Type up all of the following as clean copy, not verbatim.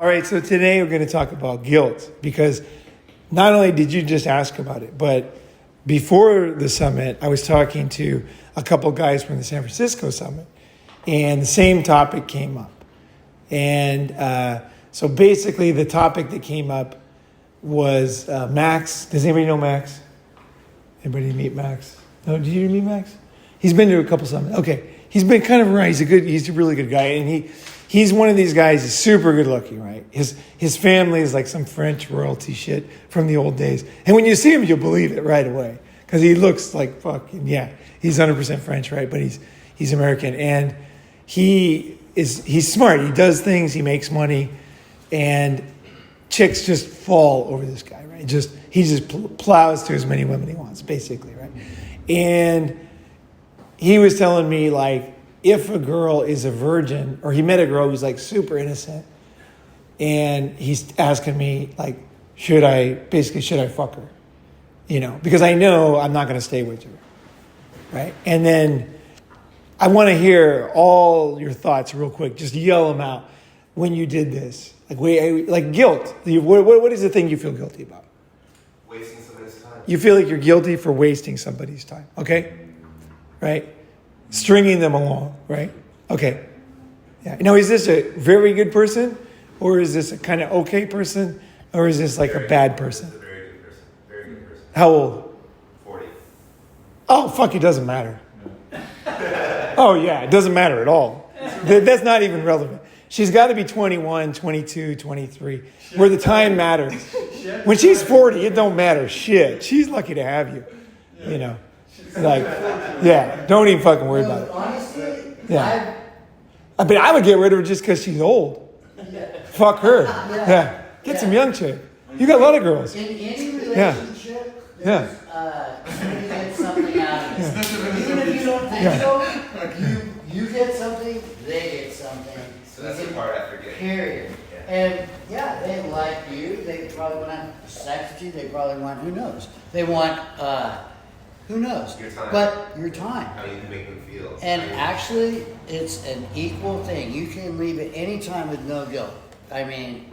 All right, so today we're going to talk about guilt because not only did you just ask about it, but before the summit, I was talking to a couple guys from the San Francisco summit, and the same topic came up. And so basically the topic that came up was Max. Does anybody know Max? Anybody meet Max? No, did you meet Max? He's been to a couple summits. Okay, he's been kind of around. He's a really good guy, and he's one of these guys. He's super good looking, right? His family is like some French royalty shit from the old days, and when you see him, you'll believe it right away because he looks like fucking he's 100% French, right? But he's American, and he's smart. He does things. He makes money, and chicks just fall over this guy, right? He just plows to as many women he wants, basically, right? And he was telling me, like, if a girl is a virgin, or he met a girl who's like super innocent, and he's asking me, like, should I fuck her? You know, because I know I'm not going to stay with her, right? And then I want to hear all your thoughts real quick. Just yell them out when you did this. Like guilt. What is the thing you feel guilty about? Wasting somebody's time. You feel like you're guilty for wasting somebody's time, okay? Right? Stringing them along, right? Okay. Yeah. Now, is this a very good person? Or is this a kind of okay person? Or is this like a bad person? This is a very good person. Very good person. How old? 40. Oh, fuck, it doesn't matter. Oh, yeah, it doesn't matter at all. That's not even relevant. She's got to be 21, 22, 23, where the time matters. When she's 40, it don't matter shit. She's lucky to have you, you know. Like, yeah, don't even fucking worry about it. Honestly, yeah. I mean, I would get rid of her just because she's old. Fuck her. Yeah. Get some young chick. You got a lot of girls. in any relationship, Yeah. somebody gets something out of it. Even if you don't think so, you get something, they get something. So that's the part I forget. Period. Yeah. And they like you. They probably want to have sex with you. They probably want, who knows? They want, who knows? Your time. But your time. How you can make them feel. And actually, it's an equal thing. You can leave at any time with no guilt. I mean,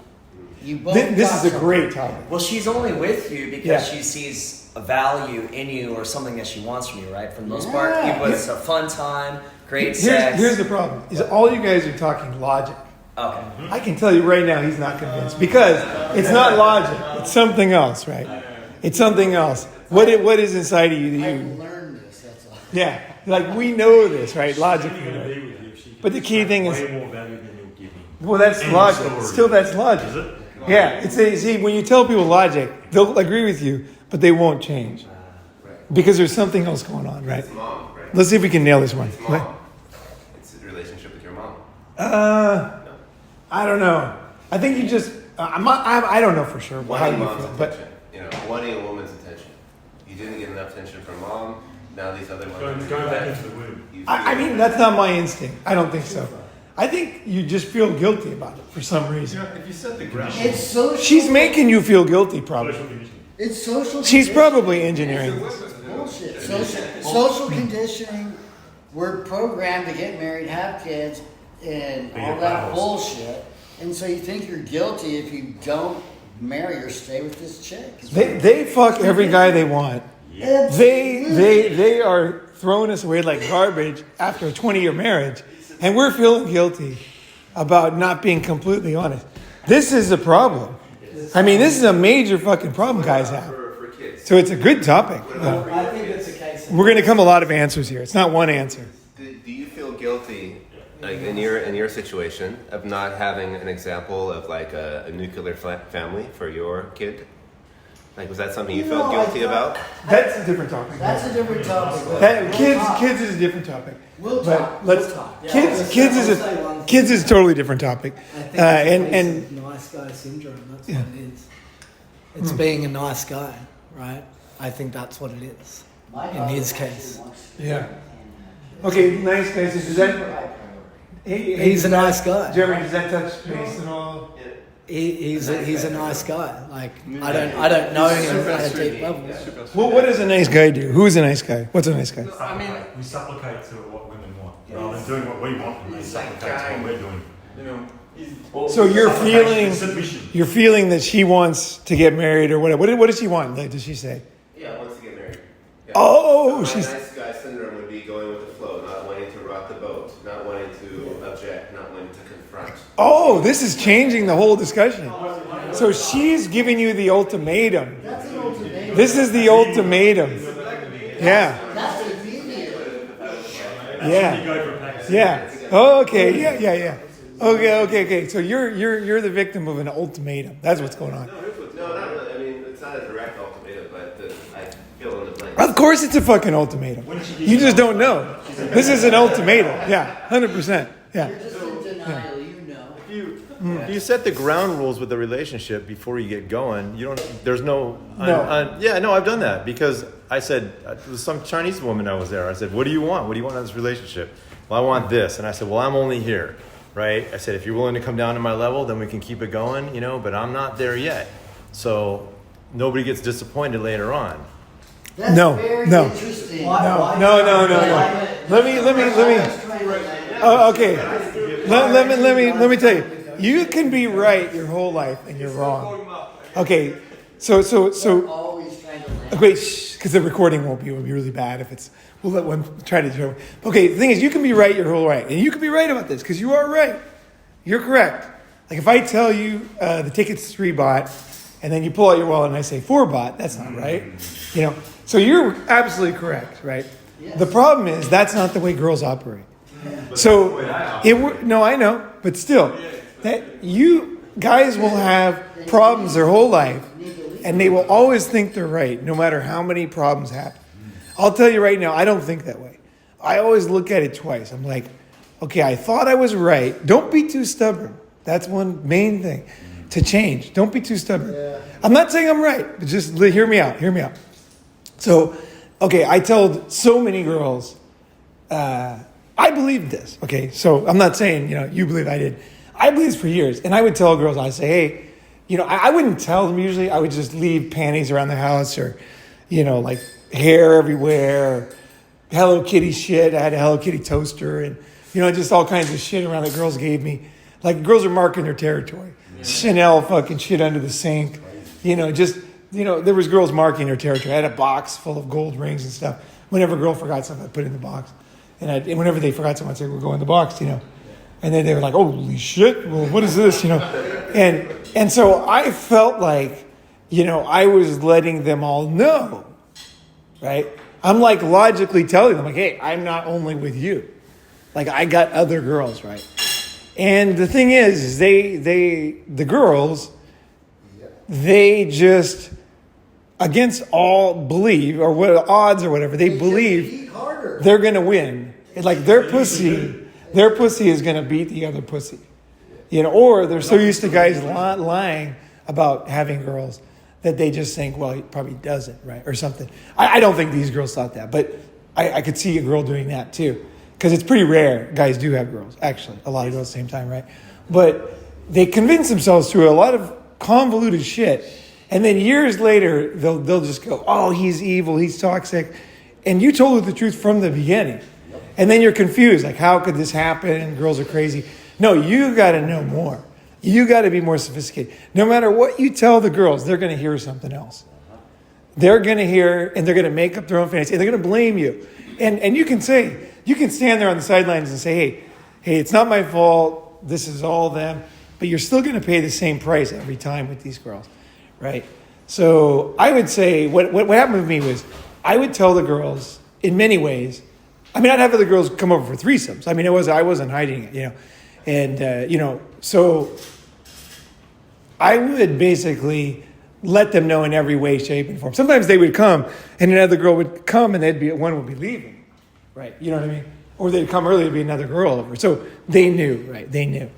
you both. This got is a something. great topic. Well, she's only with you because Yeah. she sees a value in you or something that she wants from you, right? For the most Yeah. part, it was a fun time, great sex. Here's the problem. Is all you guys are talking logic. Okay. I can tell you right now he's not convinced because it's not logic. It's something else, right? It's something else. What is inside of you that I've you... learned this. That's all. Yeah, like we know this, right? Logically, She's right? be with you. She But the key thing is... way more value than you're giving. Well, that's End logic. story. Still, that's logic. Is it? Yeah, see, when you tell people logic, they'll agree with you, but they won't change. Because there's something else going on, right? It's mom, right? Let's see if we can nail this one. It's mom. It's a relationship with your mom. I don't know. I think you just... I don't know for sure how Wanting you mom's feel, but... attention. You know, wanting a woman's attention. You didn't get enough attention from mom. Now these other women... Going back into the womb. I mean, that's not my instinct. I don't think so. I think you just feel guilty about it for some reason. If you set the ground, It's social. She's making you feel guilty, probably. social conditioning. It's social. She's conditioning. probably engineering this. Bullshit. Social conditioning. We're programmed to get married, have kids, and Be all a that house. bullshit. And so you think you're guilty if you don't marry or stay with this chick. They fuck every guy they want. They are throwing us away like garbage after a 20-year marriage, and we're feeling guilty about not being completely honest. This is a problem. I mean, this is a major fucking problem guys have. For kids. So it's a good topic. I think that's the case. We're going to come a lot of answers here. It's not one answer. Do you feel guilty, like in your situation, of not having an example of like a nuclear family for your kid? Like, was that something you felt guilty about? That's a different topic. That's a different topic. Kids is a different topic. We'll But talk. let's We'll talk. kids is a totally different topic. I think And it's nice guy syndrome. That's what it is. It's being a nice guy, right? I think that's what it is. My in daughter his actually case. wants to- Yeah. and, Okay, nice guys. Does super high that? priority. He's a nice guy. Jeremy, does that touch base at all? He's a nice guy. Like I don't know him at a deep level. Well, what does a nice guy do? Who's a nice guy? What's a nice guy? We supplicate to what women want rather than doing what we want, and they supplicate to what we're doing. You know, So you're feeling submission. you're feeling that she wants to get married or whatever. What does she want? Like, does she say? Yeah, wants to get married. Yeah. Oh, so my she's nice guy syndrome would be going with the flow, not wanting to rock the boat, not wanting to object, not wanting to confront. oh, this is changing the whole discussion. So she's giving you the ultimatum. That's an ultimatum. This is the ultimatum. Yeah, That's immediate. yeah, yeah. Oh, okay, yeah. Okay. So you're the victim of an ultimatum. That's what's going on. No, not really. I mean, it's not a direct ultimatum, but I fill in the blank. Of course, it's a fucking ultimatum. You just don't know. This is an ultimatum. Yeah, 100%. Yeah. You're just in denial, you know. If you set the ground rules with the relationship before you get going, you don't. There's no. No. Yeah, no, I've done that because I said with some Chinese woman I was there. I said, "What do you want? What do you want out of this relationship?" Well, I want this, and I said, "Well, I'm only here, right?" I said, "If you're willing to come down to my level, then we can keep it going, but I'm not there yet, so nobody gets disappointed later on." That's No, very no. interesting. No. Let me. Oh, okay. Let me tell you. You can be right your whole life and you're wrong. Okay. So. Always trying to land. Wait, because the recording won't be. It would be really bad if it's. We'll let one try to do it. Okay. The thing is, you can be right your whole life, and you can be right about this because you are right. You're correct. Like if I tell you the ticket's 3 baht, and then you pull out your wallet and I say 4 baht, that's not right. So you're absolutely correct, right? Yes. The problem is that's not the way girls operate. So no, I know, but still, that you guys will have problems their whole life, and they will always think they're right, no matter how many problems happen. I'll tell you right now, I don't think that way. I always look at it twice. I'm like, okay, I thought I was right. Don't be too stubborn. That's one main thing to change. Don't be too stubborn. Yeah. I'm not saying I'm right, but just hear me out. Hear me out. So, okay, I told so many girls, I believed this. Okay, so I'm not saying, you believe I did. I believed this for years. And I would tell girls, I'd say, hey, I wouldn't tell them usually. I would just leave panties around the house or, like hair everywhere, Hello Kitty shit. I had a Hello Kitty toaster and, just all kinds of shit around that girls gave me. Like girls are marking their territory. Yeah. Chanel fucking shit under the sink. There was girls marking their territory. I had a box full of gold rings and stuff. Whenever a girl forgot something, I'd put it in the box. And whenever they forgot something, I'd say, we'll go in the box, And then they were like, holy shit, well, what is this, And so I felt like, I was letting them all know, right? I'm like logically telling them, like, hey, I'm not only with you. Like, I got other girls, right? And the thing is the girls, they just, against all believe, or what odds or whatever, they believe they're going to win. It's like their pussy is going to beat the other pussy. Or they're so used to guys lying about having girls that they just think, well, he probably doesn't, right? Or something. I don't think these girls thought that, but I could see a girl doing that too. Because it's pretty rare guys do have girls, actually. A lot of girls at the same time, right? But they convince themselves through a lot of convoluted shit. And then years later, they'll just go, oh, he's evil, he's toxic. And you told her the truth from the beginning. And then you're confused, like, how could this happen? Girls are crazy. No, you got to know more. You got to be more sophisticated. No matter what you tell the girls, they're going to hear something else. They're going to hear, and they're going to make up their own fantasy, and they're going to blame you. And you can stand there on the sidelines and say, hey, it's not my fault. This is all them. But you're still going to pay the same price every time with these girls, right? So I would say what happened with me was I would tell the girls in many ways. I mean, I'd have other girls come over for threesomes. I mean, I wasn't hiding it, And, so I would basically let them know in every way, shape, and form. Sometimes they would come, and another girl would come, and one would be leaving, right? You know what I mean? Or they'd come early, there'd be another girl over. So they knew, right? They knew.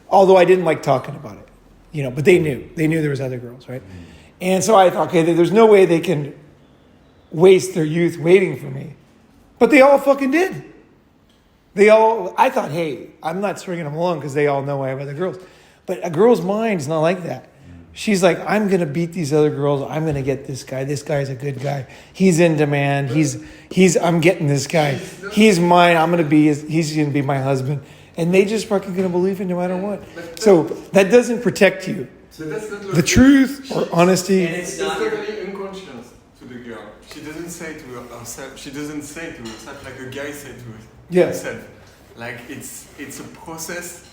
Although I didn't like talking about it, but they knew. They knew there was other girls, right? And so I thought, okay, there's no way they can waste their youth waiting for me. But they all fucking did. I thought, hey, I'm not stringing them along because they all know I have other girls. But a girl's mind's not like that. She's like, I'm going to beat these other girls. I'm going to get this guy. This guy's a good guy. He's in demand. I'm getting this guy. He's mine. He's going to be my husband. and they just fucking gonna believe it no matter what. So that doesn't protect you. So that's not The truth or honesty. And it's It's not. totally unconscious to the girl. She doesn't say to herself. She doesn't say to herself like a guy said to Yes. himself. Like it's a process,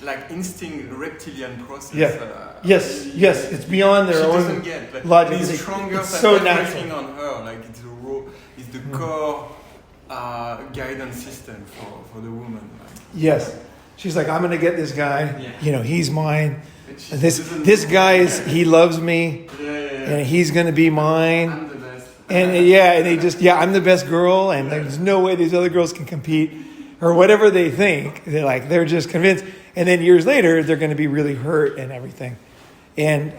like instinct, reptilian process. Yeah. Yes, yes, it's beyond their She own doesn't get. Like, logic. It's stronger It's than so everything natural. on her. Like it's it's the core guidance system for the woman. Like, Yes. She's like, I'm gonna get this guy. Yeah. You know, he's mine. and she This doesn't- guy he loves me, Yeah. and he's gonna be mine. I'm the best. And yeah, and they just I'm the best girl, and there's no way these other girls can compete, or whatever they think. They're just convinced, and then years later they're going to be really hurt and everything. And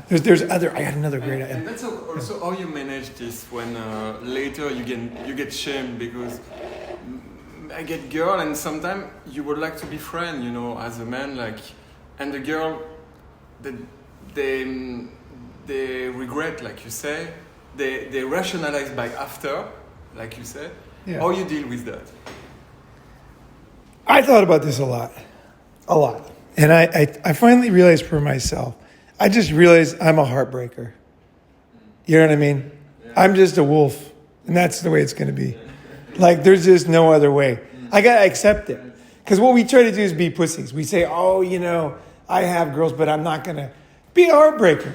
there's other. I had another great. And that's also how you manage this when later you get shamed because I get girl and sometimes you would like to be friend, as a man, like, and the girl, they regret, like you say, they rationalize by after, like you said. Yeah. How you deal with that? I thought about this a lot, and I finally realized for myself. I just realized I'm a heartbreaker. You know what I mean? I'm just a wolf, and that's the way it's going to be. Like, there's just no other way. I got to accept it. Because what we try to do is be pussies. We say, I have girls, but I'm not going to be a heartbreaker.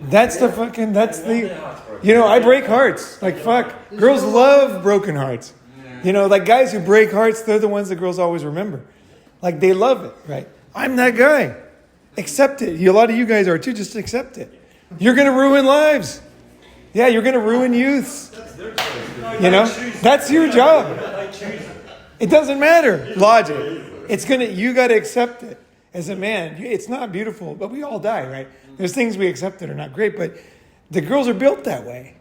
That's I break hearts. Like, fuck. Girls love broken hearts. Like guys who break hearts, they're the ones that girls always remember. Like, they love it, right? I'm that guy. Accept it. A lot of you guys are too. Just accept it. You're going to ruin lives. Yeah, you're going to ruin youths. That's your job. It doesn't matter. Logic. You got to accept it. As a man, it's not beautiful, but we all die, right? There's things we accept that are not great, but the girls are built that way.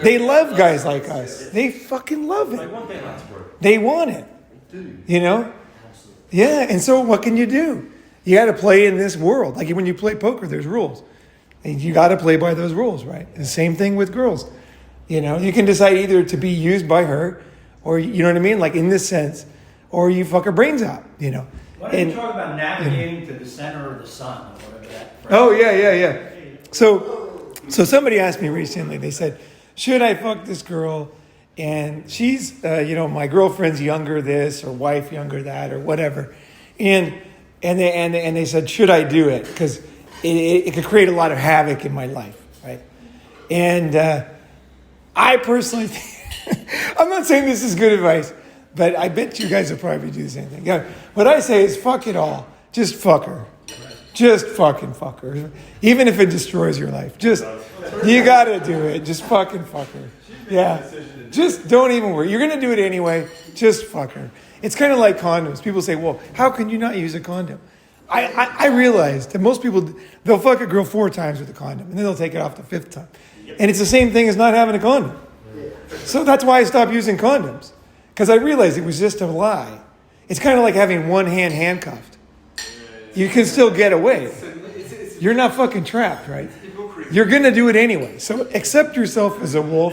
They love guys like us. They fucking love it. They want it. Yeah, and so what can you do? You got to play in this world. Like when you play poker, there's rules. And you got to play by those rules, right? And the same thing with girls. You can decide either to be used by her, or, you know what I mean? Like in this sense, or you fuck her brains out, Why don't you talk about navigating to the center of the sun, or whatever that phrase Oh, yeah. So somebody asked me recently, they said, should I fuck this girl? And she's, my girlfriend's younger this, or wife younger that, or whatever. And they said, should I do it? Because it could create a lot of havoc in my life, right? And I personally, I'm not saying this is good advice, but I bet you guys will probably do the same thing. Yeah, what I say is fuck it all. Just fuck her. Just fucking fuck her. Even if it destroys your life. You got to do it. Just fucking fuck her. Yeah. Just don't even worry. You're going to do it anyway. Just fuck her. It's kind of like condoms. People say, well, how can you not use a condom? I realized that most people, they'll fuck a girl 4 times with a condom, and then they'll take it off the 5th time. And it's the same thing as not having a condom. So that's why I stopped using condoms. Because I realized it was just a lie. It's kind of like having one hand handcuffed. You can still get away. You're not fucking trapped, right? You're going to do it anyway. So accept yourself as a wolf,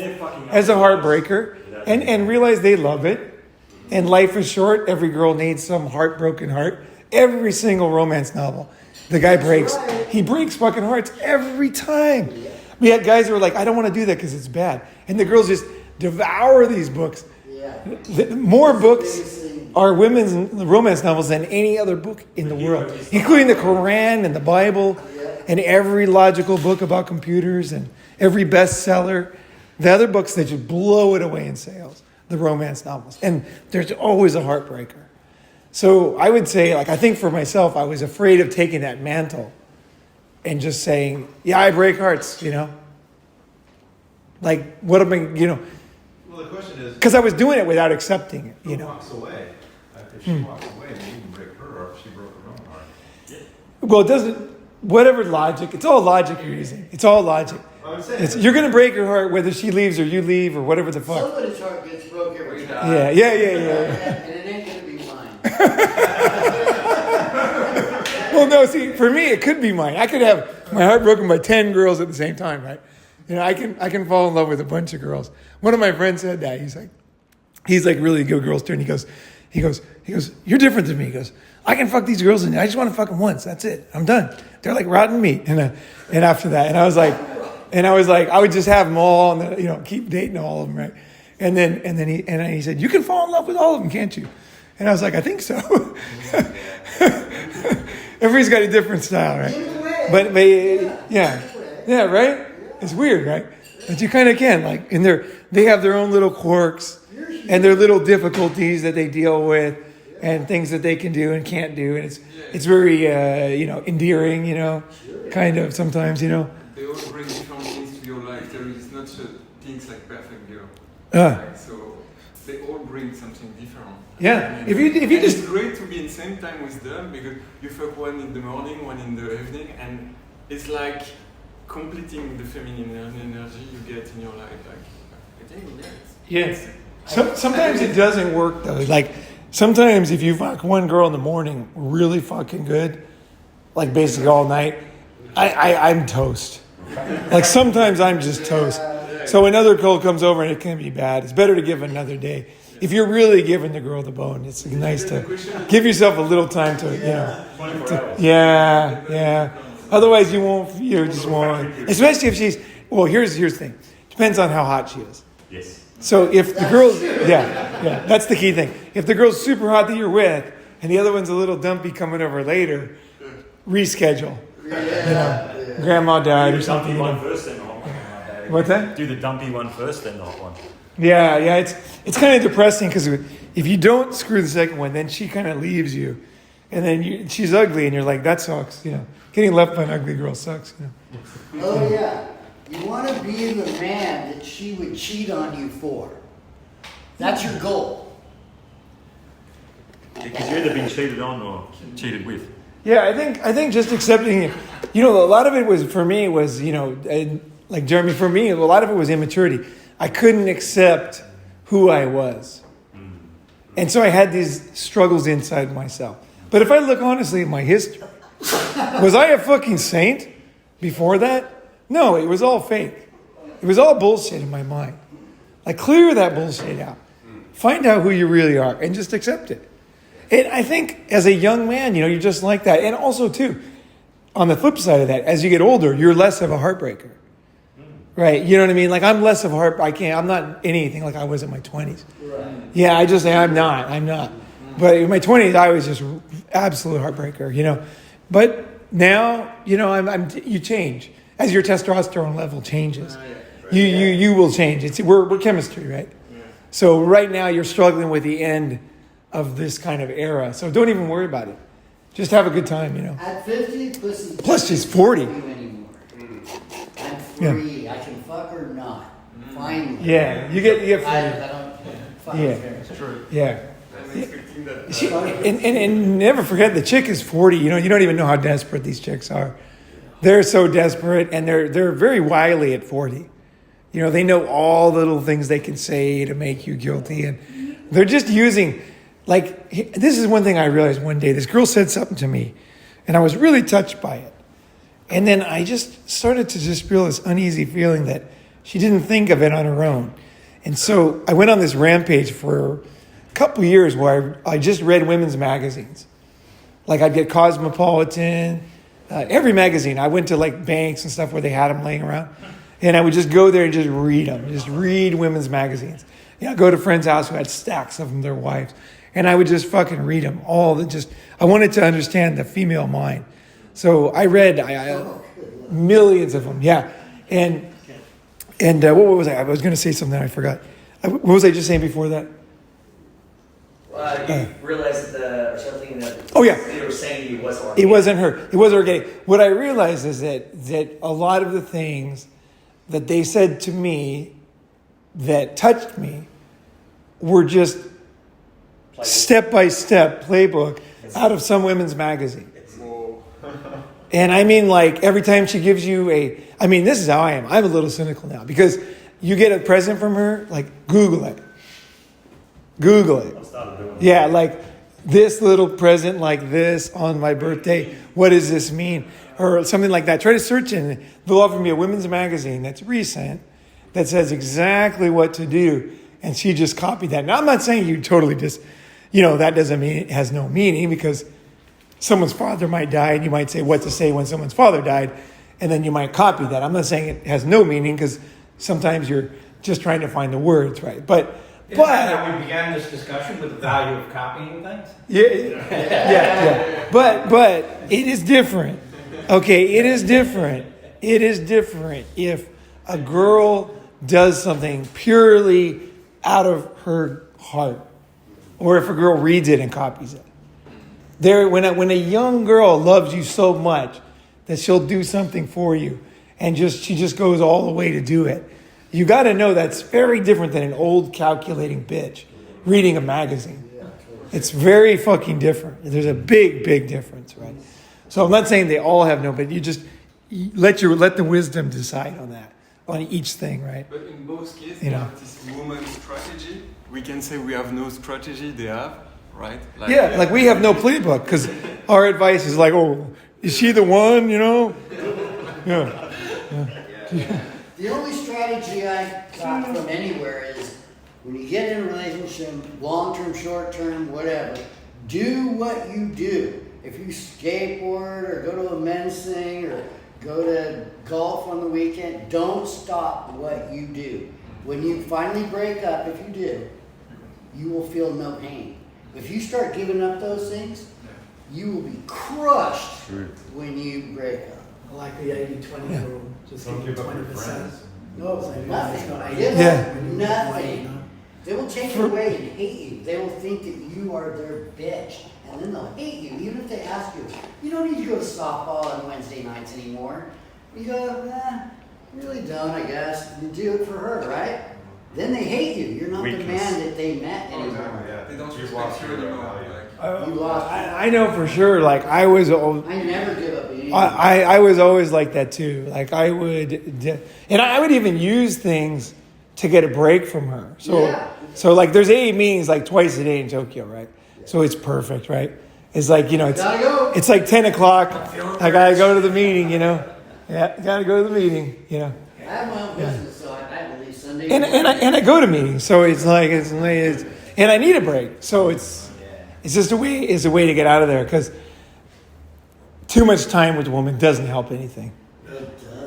as a heartbreaker, and realize they love it. And life is short. Every girl needs some heartbroken heart. Every single romance novel, the guy breaks fucking hearts every time. We had guys who were like, I don't want to do that because it's bad. And the girls just devour these books. More books are women's romance novels than any other book in the world, including the Quran and the Bible and every logical book about computers and every bestseller. The other books, they just blow it away in sales, the romance novels. And there's always a heartbreaker. So I would say, I think for myself, I was afraid of taking that mantle and just saying, yeah, I break hearts, Like, what am I, Well, the question is, because I was doing it without accepting it, who walks away? If she walks away, then you can break her, or if she broke her own heart. Well, it doesn't, whatever logic, it's all logic you're using. It's all logic. I would say You're going to break her heart whether she leaves or you leave or whatever the fuck. Somebody's heart gets broke every time. Yeah. And it ain't going to be mine. Well, no, see, for me, it could be mine. I could have my heart broken by 10 girls at the same time, right? I can fall in love with a bunch of girls. One of my friends said that. He's like really good girls too. And he He goes, you're different than me. He goes, I can fuck these girls and I just want to fuck them once. That's it. I'm done. They're like rotten meat. And after that, and I was like, I would just have them all and keep dating all of them, right? And then he said, you can fall in love with all of them, can't you? And I was like, I think so. Everybody's got a different style, right? But yeah, right? It's weird, right? But you kind of can, like, and they have their own little quirks and their little difficulties that they deal with and things that they can do and can't do, and it's very endearing, kind of sometimes, They all bring different things to your life. There is not things like perfect girl. So they all bring something different. Yeah, if you it's great to be in the same time with them because you fuck one in the morning, one in the evening, and it's like completing the feminine energy you get in your life. Like, I think, yes. Sometimes it doesn't work though. Like sometimes if you fuck one girl in the morning really fucking good, like basically all night, I'm toast. Like sometimes I'm just toast. So another girl comes over and it can be bad. It's better to give another day. If you're really giving the girl the bone, it's nice to give yourself a little time to, yeah. Otherwise you just won't. Especially if she's, well, here's the thing. Depends on how hot she is. Yes. So if the girl's, yeah, that's the key thing. If the girl's super hot that you're with and the other one's a little dumpy coming over later, reschedule. Grandma died or something. Do the dumpy one first, then the hot one. What's that? Do the dumpy one first, then the hot one. Yeah, it's kind of depressing because if you don't screw the second one, then she kind of leaves you, and then she's ugly, and you're like, that sucks. Getting left by an ugly girl sucks. Oh yeah, you want to be the man that she would cheat on you for. That's your goal. Because you've either been cheated on or cheated with. Yeah, I think just accepting it. A lot of it was for me was like Jeremy, for me a lot of it was immaturity. I couldn't accept who I was. And so I had these struggles inside myself. But if I look honestly at my history, was I a fucking saint before that? No, it was all fake. It was all bullshit in my mind. Like clear that bullshit out. Find out who you really are and just accept it. And I think as a young man, you're just like that. And also too, on the flip side of that, as you get older, you're less of a heartbreaker. Right, you know what I mean? Like I'm less of a I'm not anything like I was in my 20s. Right. Yeah, I'm not. But in my 20s, I was just absolute heartbreaker, But now, you change as your testosterone level changes. You will change. We're chemistry, right? Yeah. So right now you're struggling with the end of this kind of era. So don't even worry about it. Just have a good time, At 50, pussy. Plus she's 40. Anymore. I'm free. Yeah. I can fuck or not. Finally. Yeah, you get free. I don't fuck It's true. Yeah. I'm expecting that. And never forget the chick is 40. You don't even know how desperate these chicks are. They're so desperate and they're very wily at 40. They know all the little things they can say to make you guilty, and they're just using. Like this is one thing I realized one day. This girl said something to me, and I was really touched by it. And then I just started to just feel this uneasy feeling that she didn't think of it on her own. And so I went on this rampage for a couple years where I just read women's magazines. Like I'd get Cosmopolitan, every magazine. I went to like banks and stuff where they had them laying around. And I would just go there and just read them. Just read women's magazines. I'd go to a friend's house who had stacks of them, their wives. And I would just fucking read them I wanted to understand the female mind. So I read millions of them. Yeah. And what was I was going to say something I forgot. What was I just saying before that? You realized or something that oh yeah, they were saying you was organic. It wasn't her. It was organic. What I realized is that a lot of the things that they said to me that touched me were just step-by-step playbook out of some women's magazine. And I mean, like, every time she gives you this is how I am. I'm a little cynical now because you get a present from her, like, Google it. Yeah, like, this little present like this on my birthday, what does this mean? Or something like that. Try to search it, and they'll offer me a women's magazine that's recent that says exactly what to do. And she just copied that. Now, I'm not saying you totally that doesn't mean it has no meaning, because someone's father might die and you might say what to say when someone's father died, and then you might copy that. I'm not saying it has no meaning, because sometimes you're just trying to find the words right. But Isn't that how we began this discussion with the value of copying things? yeah. But it is different. Okay, it is different. It is different if a girl does something purely out of her heart, or if a girl reads it and copies it. When a young girl loves you so much that she'll do something for you, and she just goes all the way to do it, you got to know that's very different than an old calculating bitch reading a magazine. It's very fucking different. There's a big, big difference, right? So I'm not saying they all have no, but you just let the wisdom decide on that, on each thing, right? But in both cases, this woman's strategy, we can say we have no strategy, they have, right? Like we have no playbook, because our advice is like, oh, is she the one, Yeah. The only strategy I got from anywhere is when you get in a relationship, long-term, short-term, whatever, do what you do. If you skateboard or go to a men's thing or go to golf on the weekend, don't stop what you do. When you finally break up, if you do, you will feel no pain. If you start giving up those things, you will be crushed when you break up. I like the 80-20 rule. Just Don't give give up your 20%. friends. No, nothing. Yeah. Nothing. They will take it away and hate you. They will think that you are their bitch. And then they'll hate you, even if they ask you, you don't need to go to softball on Wednesday nights anymore. You go, really don't, I guess. You do it for her, right? Then they hate you. You're not the man that they met anymore. They don't You've respect lost you your anymore. value. You lost. I know for sure. Like I never give up anything. I was always like that too. Like I would even use things to get a break from her. So like there's AA meetings like twice a day in Tokyo, right? So it's perfect, right? It's like, it's like 10 o'clock. I gotta go to the meeting, Yeah, gotta go to the meeting, I have my own business, so I believe Sunday. And I go to meetings, so it's and I need a break. So it's just a way to get out of there, because too much time with a woman doesn't help anything.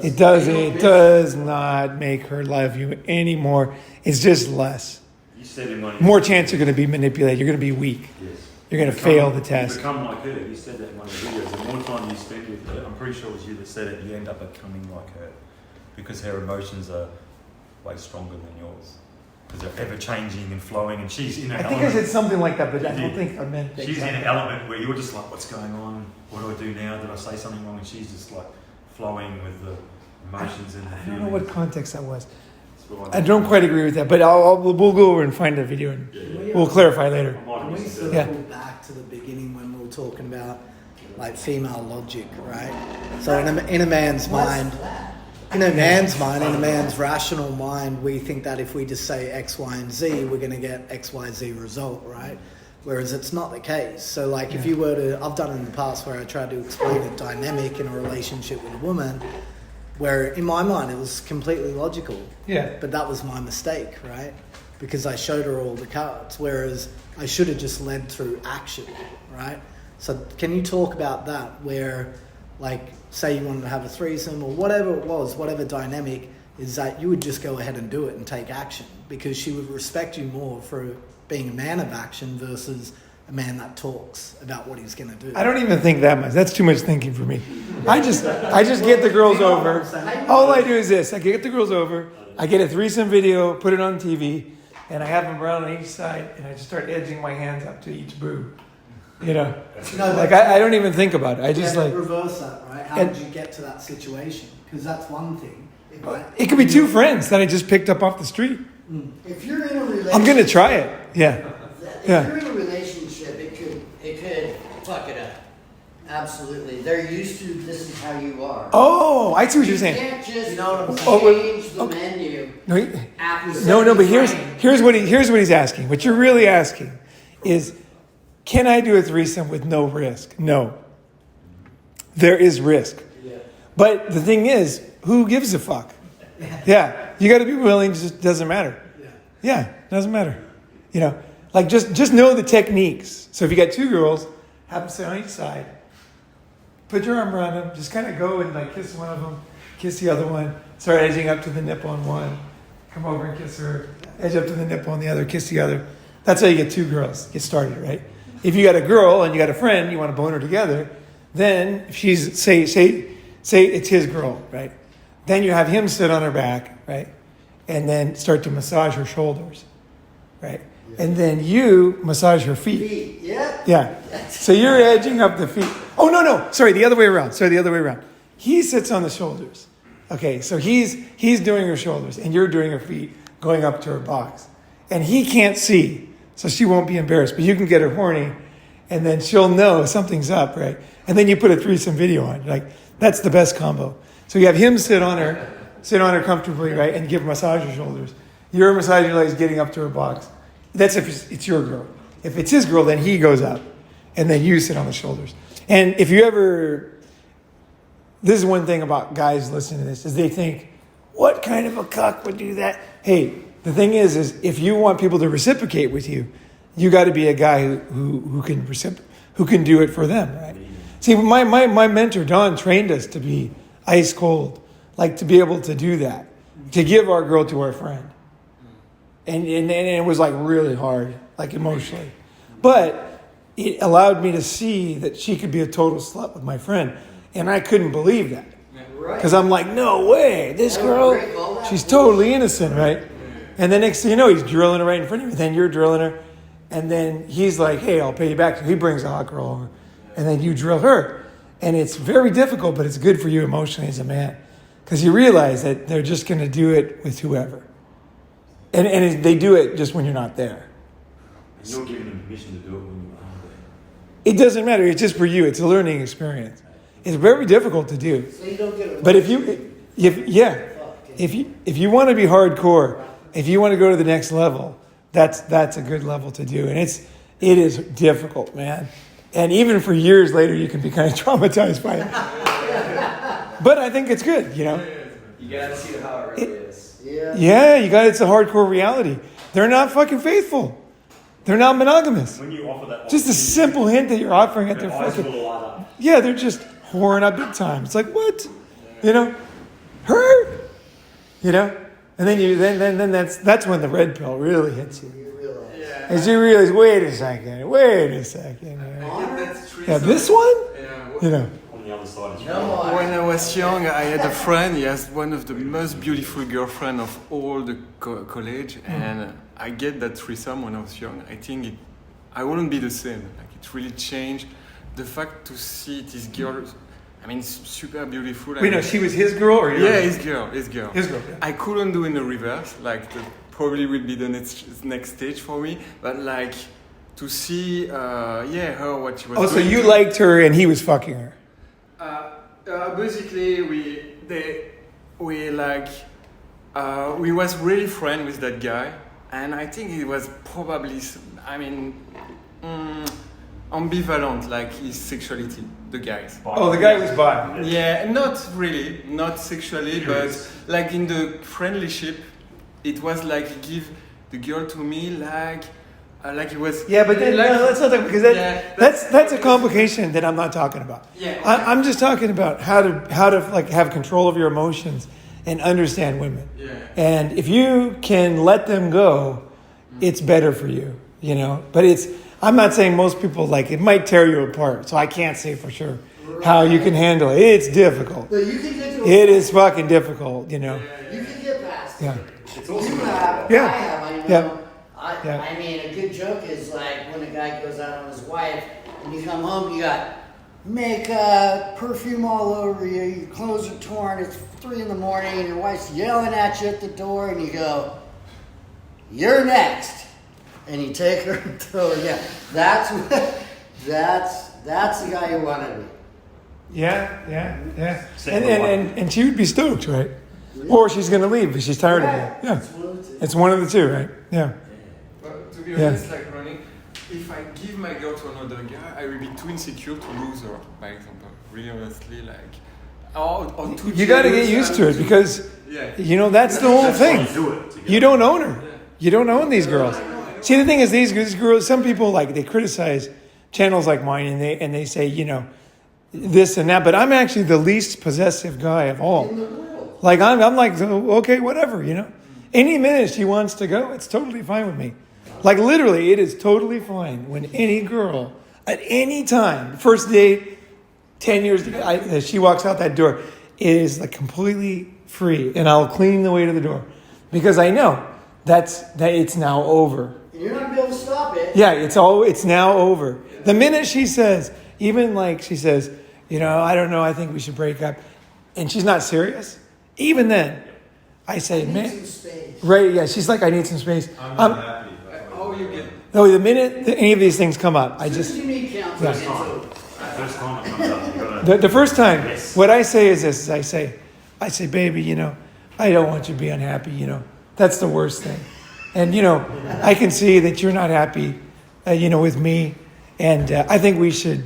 It does not make her love you anymore. It's just less. You said in one of More chance you're going to be manipulated. You're going to be weak. Yes. You're going to fail the test. You become like her. You said that in one of the videos. The more time you spend with her, I'm pretty sure it was you that said it, you end up becoming like her, because her emotions are way stronger than yours. Because they're ever changing and flowing, and she's in an I think I element. said something like that, but I don't think I meant that. She's in an element where you're just like, what's going on? What do I do now? Did I say something wrong? And she's just like flowing with the emotions and the I feelings. don't know what context that was. That's what I don't quite agree with that, but we'll go over and find the video and we'll clarify later. I might have Can we misunderstood. circle back to the beginning when we were talking about like female logic, right? So in a man's mind, in a man's rational mind, we think that if we just say X, Y, and Z, we're going to get X, Y, Z result, right? Whereas it's not the case. So like if you were to, I've done it in the past where I tried to explain a dynamic in a relationship with a woman, where in my mind it was completely logical. Yeah. But that was my mistake, right? Because I showed her all the cards, whereas I should have just led through action, right? So can you talk about that, where, like, say you wanted to have a threesome or whatever it was, whatever dynamic, is that you would just go ahead and do it and take action, because she would respect you more for being a man of action versus a man that talks about what he's going to do. I don't even think that much. That's too much thinking for me. I just get the girls over. All I do is this. I get the girls over. I get a threesome video, put it on TV, and I have them around on each side, and I just start edging my hands up to each boob. No, Like I don't even think about it. I just yeah, like... reverse that, right? How did you get to that situation? Because that's one thing. It could be two friends that I just picked up off the street. If you're in a relationship, I'm going to try it. Yeah. If you're in a relationship, it could fuck it up. Absolutely. They're used to this is how you are. Oh, I see what you're You saying. can't just Oh, well, change the menu after No, but 75. here's what he's asking. What you're really asking is, can I do a threesome with no risk? No. There is risk. Yeah. But the thing is, who gives a fuck? Yeah. You got to be willing. Just doesn't matter. Yeah. Doesn't matter. Like just know the techniques. So if you got 2 girls, have them sit on each side. Put your arm around them. Just kind of go and like kiss one of them, kiss the other one. Start edging up to the nipple on one. Come over and kiss her. Edge up to the nipple on the other. Kiss the other. That's how you get 2 girls. Get started, right? If you got a girl and you got a friend, you want to bone her together. Then if she's say it's his girl, right? Then you have him sit on her back, right? And then start to massage her shoulders, right? And then you massage her feet. Yeah. Yeah. So you're edging up the feet. Oh, no. Sorry, the other way around. He sits on the shoulders. Okay, so he's doing her shoulders and you're doing her feet going up to her box. And he can't see, so she won't be embarrassed. But you can get her horny and then she'll know something's up, right? And then you put a threesome video on. Like, that's the best combo. So you have him sit on her comfortably, right? And give her massage her shoulders. You're massaging her legs, getting up to her box. That's if it's your girl. If it's his girl, then he goes up. And then you sit on the shoulders. And if you ever... This is one thing about guys listening to this, is they think, what kind of a cuck would do that? Hey, the thing is if you want people to reciprocate with you, you got to be a guy who can do it for them, right? See, my mentor, Don, trained us to be ice cold, like to be able to do that, to give our girl to our friend. And it was like really hard, like emotionally. But it allowed me to see that she could be a total slut with my friend. And I couldn't believe that. Because I'm like, no way, this girl, she's totally innocent, right? And the next thing you know, he's drilling her right in front of you. Then you're drilling her. And then he's like, hey, I'll pay you back. So he brings a hot girl over. And then you drill her. And it's very difficult, but it's good for you emotionally as a man. Because you realize that they're just going to do it with whoever. And they do it just when you're not there. You're not giving them permission to do it when you are there. It doesn't matter. It's just for you. It's a learning experience. It's very difficult to do. So you don't get it. But if you want to be hardcore, if you want to go to the next level, that's a good level to do. And it is difficult, man. And even for years later, you can be kind of traumatized by it. But I think it's good, you know. You gotta see how it really is. Yeah, it's a hardcore reality. They're not fucking faithful. They're not monogamous. When you offer that, Just a simple hint that you're offering at their eyes fucking... will light up. Yeah, they're just whoring up big time. It's like, what? You know? Her? You know? And then that's when the red pill really hits you. You realize. As you realize, wait a second. Yeah, this one? You know. On the other side is When I was young, I had a friend. He has one of the most beautiful girlfriend of all the college, and I get that threesome when I was young. I think I wouldn't be the same. Like it really changed. The fact to see this girl, I mean, super beautiful. Wait, no, she was his girl or yours? Yeah, his girl. His girl, yeah. I couldn't do in the reverse. Like, probably will be the next stage for me. But like, to see, her what she was. Oh, so doing you liked her and he was fucking her. Basically, we was really friend with that guy, and I think he was probably, ambivalent, like his sexuality, the guys. Oh, the guy was bi. Yeah, not really, not sexually, but like in the friendship, it was like he give the girl to me like it was. Yeah, but then, like, no, let's not talk, because that's a complication that I'm not talking about. Yeah. I'm just talking about how to like have control of your emotions and understand women. Yeah. And if you can let them go, it's better for you, you know. But I'm not saying most people, like, it might tear you apart, so I can't say for sure how you can handle it. It's difficult. But you can get to It is fucking difficult, you know. You can get past Yeah. it. You have, Yeah. I have, I know. Yeah. Yeah. I mean, a good joke is like when a guy goes out on his wife, and you come home, you got makeup, perfume all over you, your clothes are torn, it's 3 a.m, and your wife's yelling at you at the door, and you go, "You're next." And you take her and throw her down. That's the guy you want to be. Yeah. And she would be stoked, right? Or she's going to leave because she's tired of it. Yeah. It's one of the two, right? Yeah. But to be honest, like Ronin, if I give my girl to another guy, I will be too insecure to lose her, by example. Really honestly, like, or too You got to get used to it because, you know, that's the whole thing. You don't own her. You don't own these girls. See, the thing is, these girls, some people like they criticize channels like mine, and they say, you know, this and that. But I'm actually the least possessive guy of all. In the world. Like I'm like, okay, whatever, you know. Any minute she wants to go, it's totally fine with me. Like literally, it is totally fine when any girl at any time, first date, 10 years ago, she walks out that door, it is like completely free, and I'll clean the way to the door because I know that it's now over. You're not gonna be able to stop it. Yeah, it's now over. The minute she says, even like she says, you know, I don't know, I think we should break up, and she's not serious, even then, I say, Need man, some space. right? Yeah, she's like, I need some space. I'm not happy. How you get? No, the minute any of these things come up, I As soon just as you need counseling, Yeah. it's over. First time it comes up, you gotta. the first time, Yes. what I say is this: is I say, baby, you know, I don't want you to be unhappy. You know, that's the worst thing, and you know, I can see that you're not happy, you know, with me, and I think we should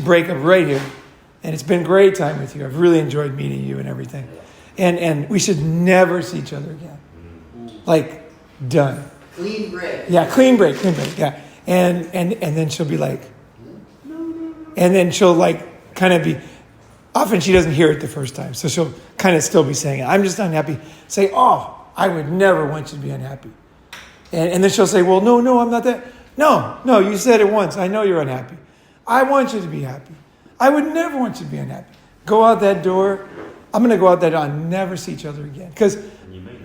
break up right here. And it's been great time with you. I've really enjoyed meeting you and everything, and we should never see each other again. Like, done. Clean break. Yeah, clean break, yeah. And then she'll be like, and then she'll like kind of be, often she doesn't hear it the first time. So she'll kind of still be saying it. I'm just unhappy. Say, oh, I would never want you to be unhappy. And then she'll say, well, no, I'm not that. No, you said it once. I know you're unhappy. I want you to be happy. I would never want you to be unhappy. Go out that door. I'm going to go out that door and never see each other again. Because, And you mean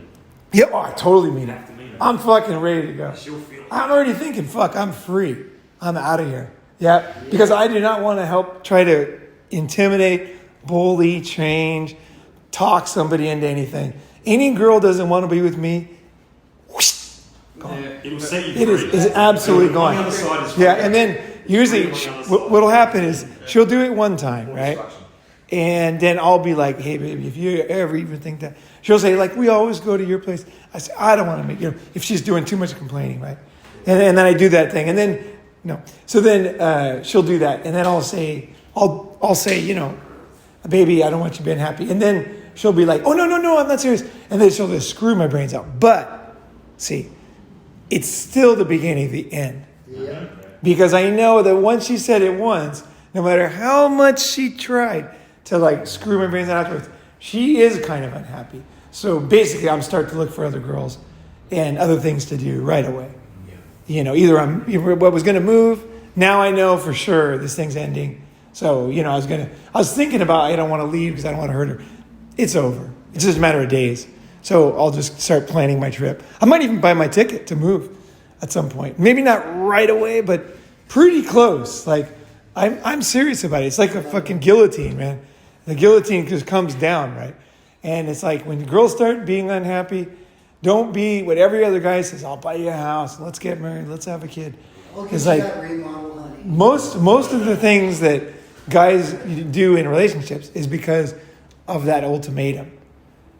it. yeah, oh, I totally mean You it. have to mean it. I'm fucking ready to go. She'll feel it. I'm already thinking, fuck, I'm free. I'm out of here. Yeah, because I do not want to help try to intimidate, bully, change, talk somebody into anything. Any girl doesn't want to be with me, whoosh, gone. It'll set you It free. is absolutely On gone. the other side is Yeah, free. and then usually what'll happen is she'll do it one time, right? And then I'll be like, hey, baby, if you ever even think that, she'll say, like, we always go to your place. I say, I don't want to make, you know, if she's doing too much complaining, right? And then I do that thing. And then, no. So then she'll do that. And then I'll say, you know, baby, I don't want you being happy. And then she'll be like, oh, no, I'm not serious. And then she'll just screw my brains out. But, see, it's still the beginning of the end. Yeah. Because I know that once she said it once, no matter how much she tried to like screw my brains out afterwards, she is kind of unhappy. So basically, I'm starting to look for other girls and other things to do right away. You know, either what was going to move. Now I know for sure this thing's ending. So, you know, I was thinking about, I don't want to leave because I don't want to hurt her. It's over. It's just a matter of days. So I'll just start planning my trip. I might even buy my ticket to move at some point. Maybe not right away, but pretty close. Like, I'm serious about it. It's like a fucking guillotine, man. The guillotine just comes down, right? And it's like when girls start being unhappy, don't be what every other guy says, I'll buy you a house, let's get married, let's have a kid. Okay, It's so like that remodel, honey. most of the things that guys do in relationships is because of that ultimatum.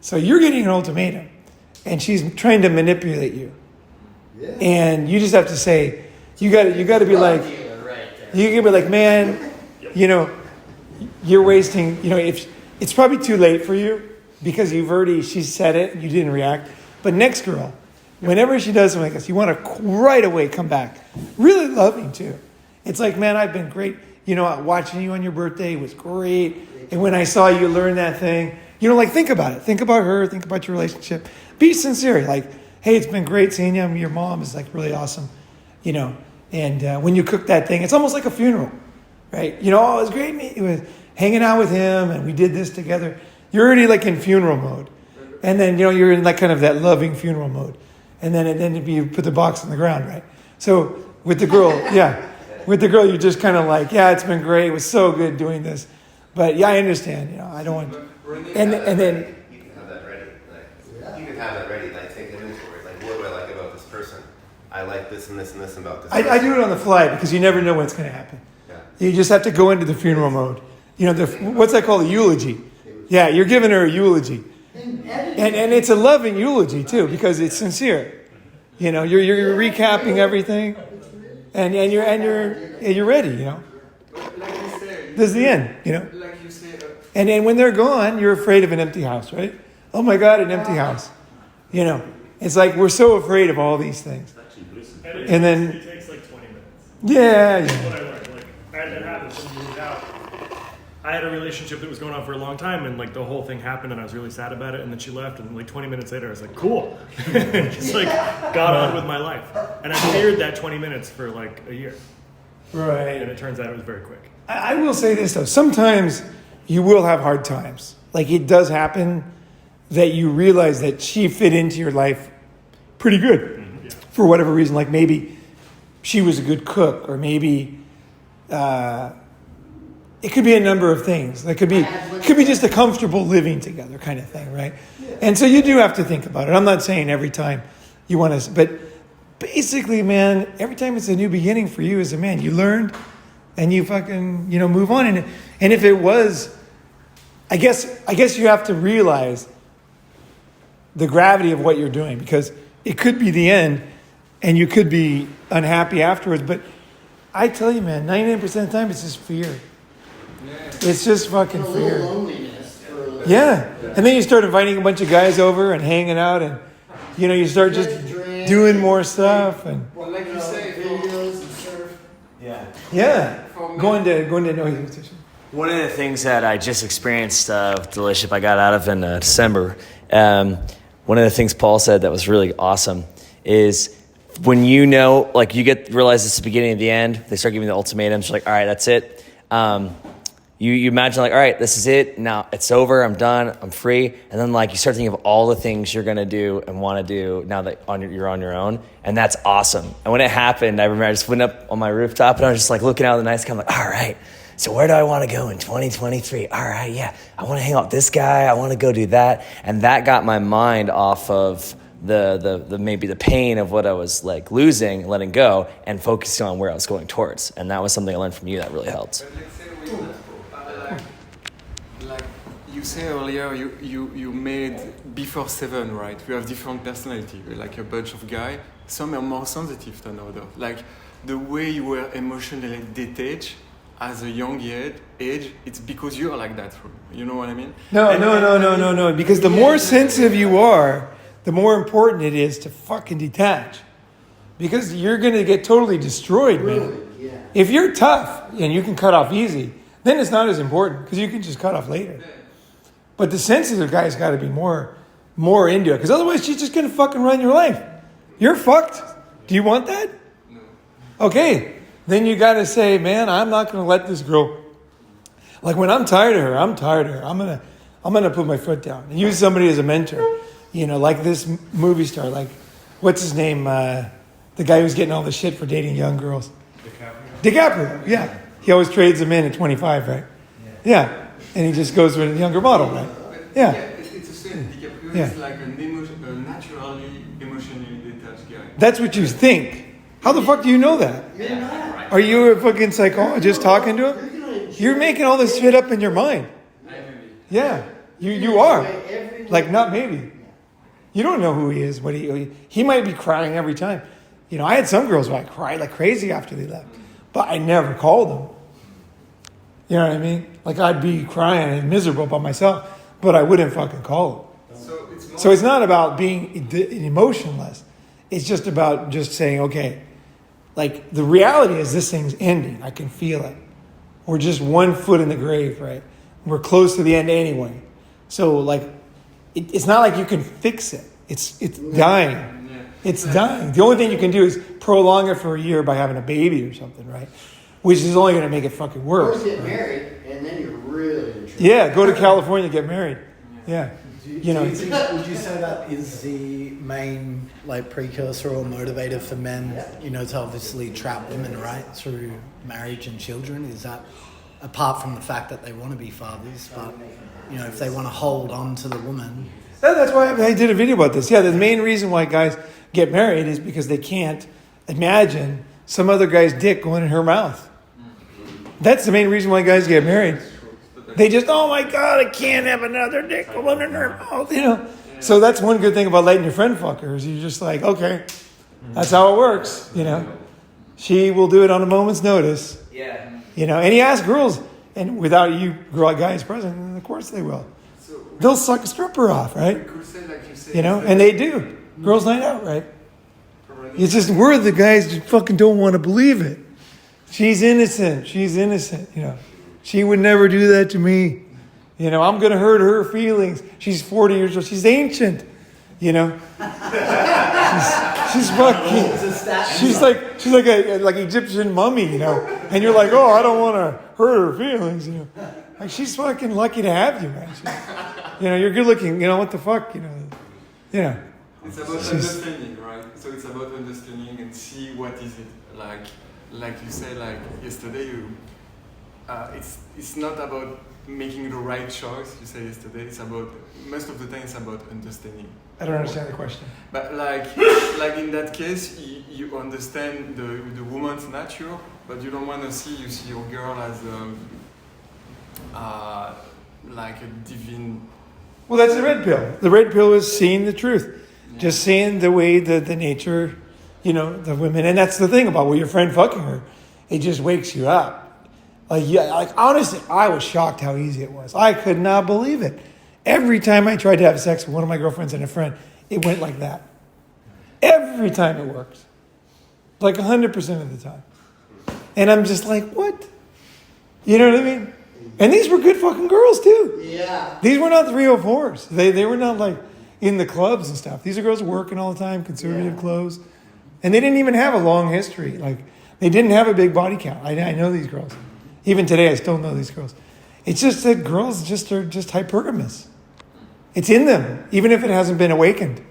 So you're getting an ultimatum, and she's trying to manipulate you. Yeah. And you just have to say, you got to be like, Dealer right there. you can be like, man, you know, you're wasting, you know, if it's probably too late for you because she said it, you didn't react. But next girl, whenever she does something like this, you want to right away come back. Really loving too. It's like, man, I've been great. You know, watching you on your birthday was great. And when I saw you learn that thing, you know, like think about it. Think about her. Think about your relationship. Be sincere. Like, hey, it's been great seeing you. Your mom is like really awesome. You know, and when you cook that thing, it's almost like a funeral, right? You know, oh, it was great with hanging out with him and we did this together. You're already like in funeral mode. And then, you know, you're in like kind of that loving funeral mode. And then you put the box on the ground, right? So with the girl, you're just kind of like, yeah, it's been great. It was so good doing this. But yeah, I understand. You know, I don't want. And then you can have that ready. Like you can have that ready. Like take inventory. Like what do I like about this person? I like this and this and this about this. I do it on the fly because you never know when it's going to happen. Yeah. You just have to go into the funeral mode. You know, what's that called? A eulogy. Yeah, you're giving her a eulogy. And it's a loving eulogy too because it's sincere. You know, you're recapping everything, and you're ready. You know, Like you say, this is the end. You know, like you say, and then when they're gone, you're afraid of an empty house, right? Oh my God, an empty house. You know, it's like we're so afraid of all these things. And then it takes like 20 minutes. yeah, That's what I learned. Like I had that happen when you moved out. I had a relationship that was going on for a long time, and like the whole thing happened, and I was really sad about it. And then she left, and like 20 minutes later, I was like, "Cool," and just like got on with my life. And I feared that 20 minutes for like a year, right. and it turns out it was very quick. I will say this though: sometimes you will have hard times. Like it does happen that you realize that she fit into your life pretty good for whatever reason. Like maybe she was a good cook, or maybe. It could be a number of things. It could be just a comfortable living together kind of thing, right? Yeah. And so you do have to think about it. I'm not saying every time you want to, but basically, man, every time it's a new beginning for you as a man, you learned and you fucking, move on. And if it was, I guess you have to realize the gravity of what you're doing, because it could be the end and you could be unhappy afterwards. But I tell you, man, 99% of the time it's just fear. It's just fucking fear. Loneliness. Yeah. And then you start inviting a bunch of guys over and hanging out, and you start just doing more stuff, and Well, like you say, videos and surf. Yeah. going to noise. One of the things that I just experienced with the relationship I got out of in December, one of the things Paul said that was really awesome is when you realize it's the beginning of the end, they start giving the ultimatums, you're like, all right, that's it. You imagine like, all right, this is it. Now it's over. I'm done. I'm free. And then like you start thinking of all the things you're going to do and want to do now that you're on your own. And that's awesome. And when it happened, I remember I just went up on my rooftop and I was just like looking out of the night sky. I'm like, all right, so where do I want to go in 2023? All right, yeah, I want to hang out with this guy. I want to go do that. And that got my mind off of the maybe the pain of what I was like losing, letting go, and focusing on where I was going towards. And that was something I learned from you that really helped. like you say earlier, you made before 7, right? We have different personality. We're like a bunch of guys. Some are more sensitive than others. Like the way you were emotionally detached as a young age, it's because you're like that. You know what I mean? No. Because the more sensitive you are, the more important it is to fucking detach. Because you're going to get totally destroyed, man. Really? Yeah. If you're tough and you can cut off easy, then it's not as important because you can just cut off later. But the sensitive guy's got to be more into it, because otherwise she's just going to fucking run your life. You're fucked. Do you want that? No. Okay. Then you got to say, man, I'm not going to let this girl. Like when I'm tired of her. I'm going to put my foot down and use somebody as a mentor. Like this movie star, like what's his name? The guy who's getting all the shit for dating young girls. DiCaprio. Yeah. He always trades them in at 25, right? Yeah. And he just goes with a younger model, right? Yeah. It's the same. DiCaprio is like a naturally emotionally detached guy. That's what you think. How the fuck do you know that? You're not. Are you a fucking psychologist talking to him? You're making all this shit up in your mind. Yeah. You are. Like, not maybe. You don't know who he is. He might be crying every time. I had some girls who I cried like crazy after they left, but I never called them. You know what I mean? Like I'd be crying and miserable by myself, but I wouldn't fucking call them. So it's not about being emotionless. It's just about just saying, okay, like the reality is this thing's ending. I can feel it. We're just one foot in the grave, right? We're close to the end anyway. So like, it's not like you can fix it. It's dying. It's dying. The only thing you can do is prolong it for a year by having a baby or something, right? Which is only going to make it fucking worse. Or get married, and then you're really in trouble. Yeah, go to California, get married. Yeah. Would you say that is the main precursor or motivator for men, to obviously trap women, right, through marriage and children? Is that apart from the fact that they want to be fathers, but if they want to hold on to the woman? That's why I did a video about this. Yeah, the main reason why guys get married is because they can't imagine some other guy's dick going in her mouth. That's the main reason why guys get married. They just, oh my God, I can't have another dick going in her mouth, So that's one good thing about letting your friend fuck her is you're just like, okay, that's how it works, She will do it on a moment's notice. Yeah. And he asks girls, and without you guys present, of course they will. They'll suck a stripper off, right? And they do. Girls night out, right? friendly. It's just we're the guys that fucking don't want to believe it. She's innocent. She's innocent. You know, she would never do that to me. You know, I'm gonna hurt her feelings. She's 40 years old. She's ancient. You know, she's fucking. She's like a like Egyptian mummy. You know, and you're like, oh, I don't want to hurt her feelings. You know, like she's fucking lucky to have you, man. You know, you're good looking. You know what the fuck? You know, yeah. It's about understanding, right? So it's about understanding and see what is it like you say, like yesterday. It's not about making the right choice. You say yesterday. It's about most of the time. It's about understanding. I don't understand the question. But like in that case, you understand the woman's nature, but you don't want to see your girl as like a divine. Well, that's the red pill. The red pill is seeing the truth. Just seeing the way the nature, you know, the women. And that's the thing about your friend fucking her. It just wakes you up. Like honestly, I was shocked how easy it was. I could not believe it. Every time I tried to have sex with one of my girlfriends and a friend, it went like that. Every time it works. Like 100% of the time. And I'm just like, what? You know what I mean? And these were good fucking girls too. Yeah. These were not 304s. They were not like in the clubs and stuff. These are girls working all the time, conservative clothes. And they didn't even have a long history. Like, they didn't have a big body count. I know these girls. Even today, I still know these girls. It's just that girls are just hypergamous. It's in them, even if it hasn't been awakened.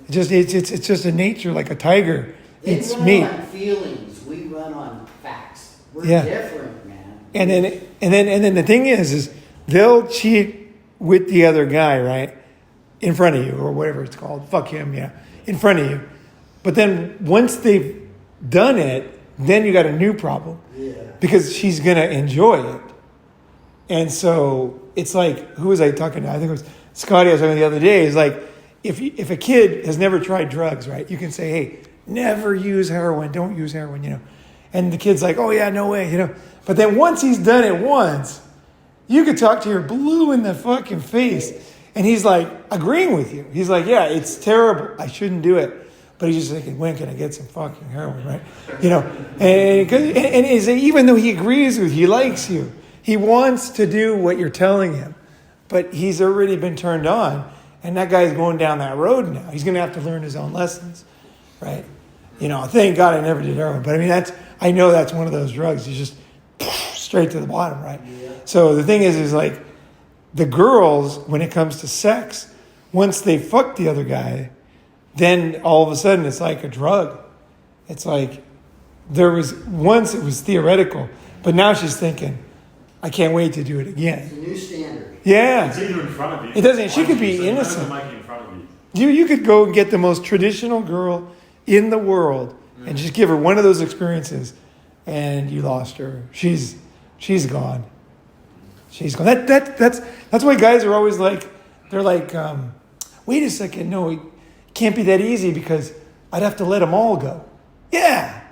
It's just a nature, like a tiger. It's run meat. on feelings. We run on facts. We're Yeah. different, man. And then the thing is they'll cheat with the other guy, right, in front of you or whatever it's called. Fuck him, yeah, in front of you. But then once they've done it, then you got a new problem. Yeah. Because she's gonna enjoy it. And so it's like, who was I talking to? I think it was Scotty. I was talking the other day. Is like, if a kid has never tried drugs, right? You can say, hey, never use heroin. Don't use heroin, you know. And the kid's like, oh yeah, no way, you know. But then once he's done it once, you could talk to your blue in the fucking face, and he's like agreeing with you. He's like, yeah, it's terrible. I shouldn't do it. But he's just thinking, when can I get some fucking heroin, right? You know, and even though he agrees with you, he likes you. He wants to do what you're telling him, but he's already been turned on, and that guy's going down that road now. He's going to have to learn his own lessons, right? You know, thank God I never did heroin, but I mean, I know that's one of those drugs. You just straight to the bottom, right? Yeah. So the thing is like the girls, when it comes to sex, once they fuck the other guy, then all of a sudden it's like a drug. It's like once it was theoretical, but now she's thinking, I can't wait to do it again. It's a new standard. Yeah. It's either in front of you. It doesn't. She could be innocent. In front of you. You could go and get the most traditional girl in the world and just give her one of those experiences, and you lost her. She's gone. She's gone. That's why guys are always like, they're like, wait a second, no, it can't be that easy because I'd have to let them all go. Yeah,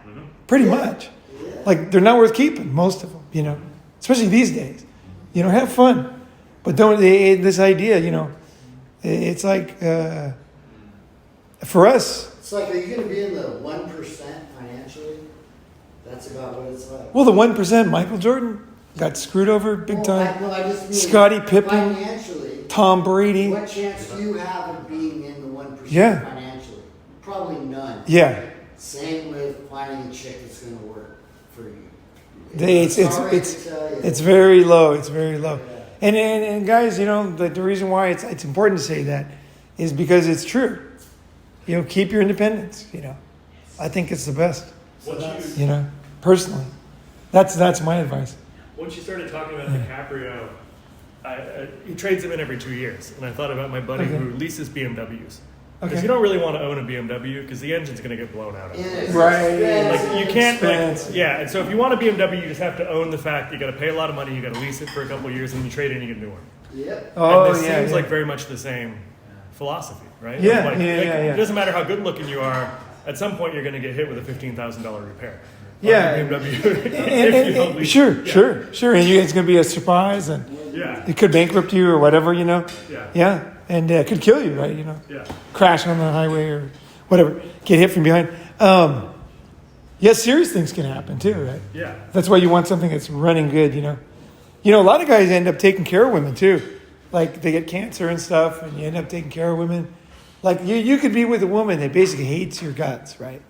pretty much. Yeah. Like they're not worth keeping, most of them, you know, especially these days. You know, have fun, but don't. This idea, you know, it's like for us. It's like, are you going to be in the 1% financially? That's about what it's like. Well, the 1%, Michael Jordan got screwed over big time. I just mean Scottie Pippen, financially, Tom Brady. what chance do you have of being in the 1% Yeah. financially? Probably none. Yeah. Same with finding a chick that's going to work for you. It's very low. It's very low. Yeah. And guys, you know, the reason why it's important to say that is because it's true. You know, keep your independence. You know, I think it's the best. You know, personally, that's my advice. Once you started talking about DiCaprio, he trades them in every 2 years, and I thought about my buddy who leases BMWs. Because you don't really want to own a BMW because the engine's going to get blown out of it. Right. Like you can't. And so if you want a BMW, you just have to own the fact you got to pay a lot of money, you got to lease it for a couple of years, and you trade it and you get a new one. Yep. And this seems like very much the same philosophy, right? Yeah. It doesn't matter how good looking you are. At some point, you're going to get hit with a $15,000 repair. Yeah. BMW. Sure. And it's going to be a surprise, and it could bankrupt you or whatever, you know. Yeah. And it could kill you, right? You know. Yeah. Crash on the highway or whatever. Get hit from behind. Yes, serious things can happen too, right? Yeah. That's why you want something that's running good, you know. You know, a lot of guys end up taking care of women too. Like they get cancer and stuff, and you end up taking care of women. Like you could be with a woman that basically hates your guts, right?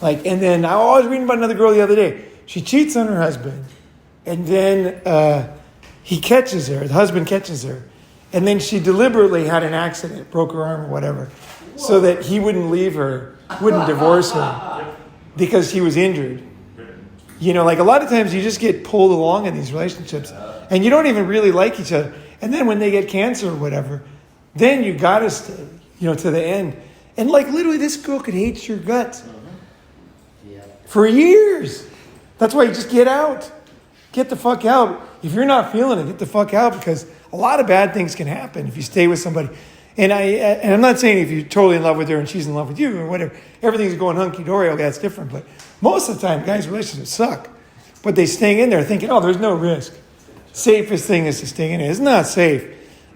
Like, and then I was reading about another girl the other day. She cheats on her husband, and then he catches her. The husband catches her, and then she deliberately had an accident, broke her arm or whatever, so that he wouldn't leave her, wouldn't divorce her, because he was injured. You know, like a lot of times you just get pulled along in these relationships, and you don't even really like each other. And then when they get cancer or whatever, then you gotta stay, you know, to the end. And like literally, this girl could hate your guts for years. That's why you just get out. Get the fuck out. If you're not feeling it, get the fuck out, because a lot of bad things can happen if you stay with somebody. And I'm not saying if you're totally in love with her and she's in love with you or whatever, everything's going hunky-dory, okay, that's different. But most of the time, guys' relationships suck. But they stay in there thinking, oh, there's no risk. Safest thing is to stay in it. It's not safe.